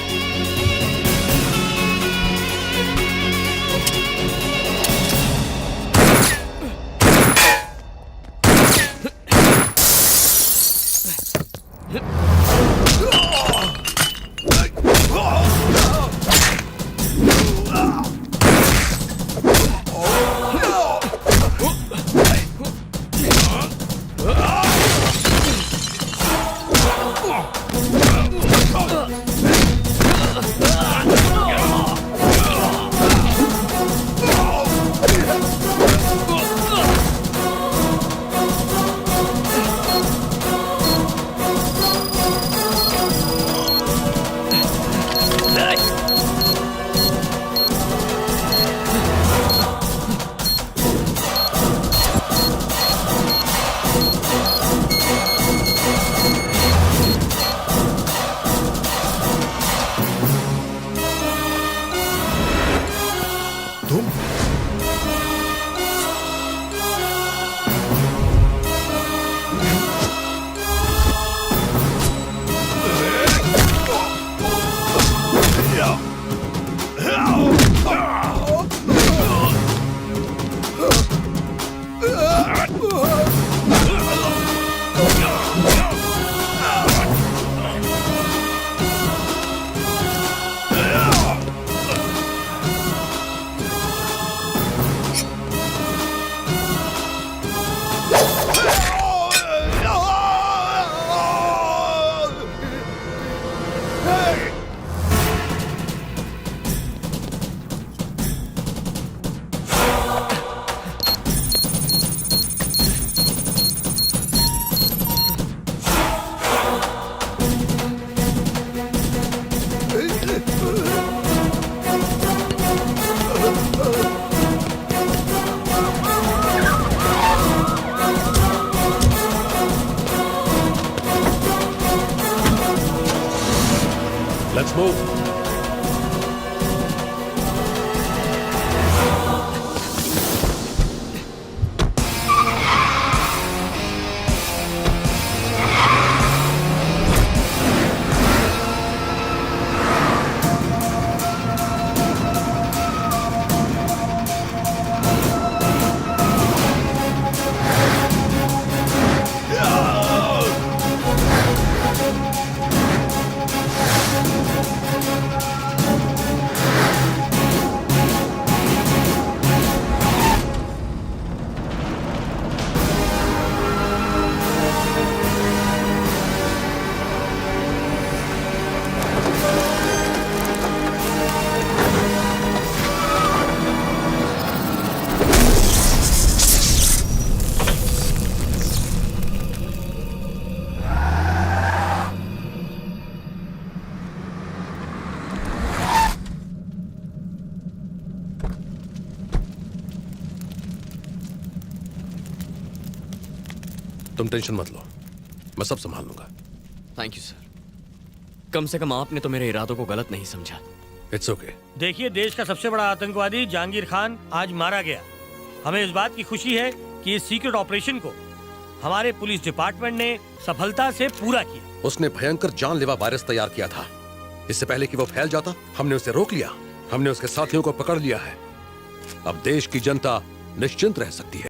Let's move. तुम टेंशन मत लो, मैं सब संभाल लूंगा। Thank you sir. कम से कम आपने तो मेरे इरादों को गलत नहीं समझा। It's okay. देखिए, देश का सबसे बड़ा आतंकवादी जहांगीर खान आज मारा गया। हमें इस बात की खुशी है कि इस सीक्रेट ऑपरेशन को हमारे पुलिस डिपार्टमेंट ने सफलता से पूरा किया। उसने भयंकर जानलेवा वायरस तैयार किया था। इससे पहले कि वो फैल जाता, हमने उसे रोक लिया। हमने उसके साथियों को पकड़ लिया है। अब देश की जनता निश्चिंत रह सकती है।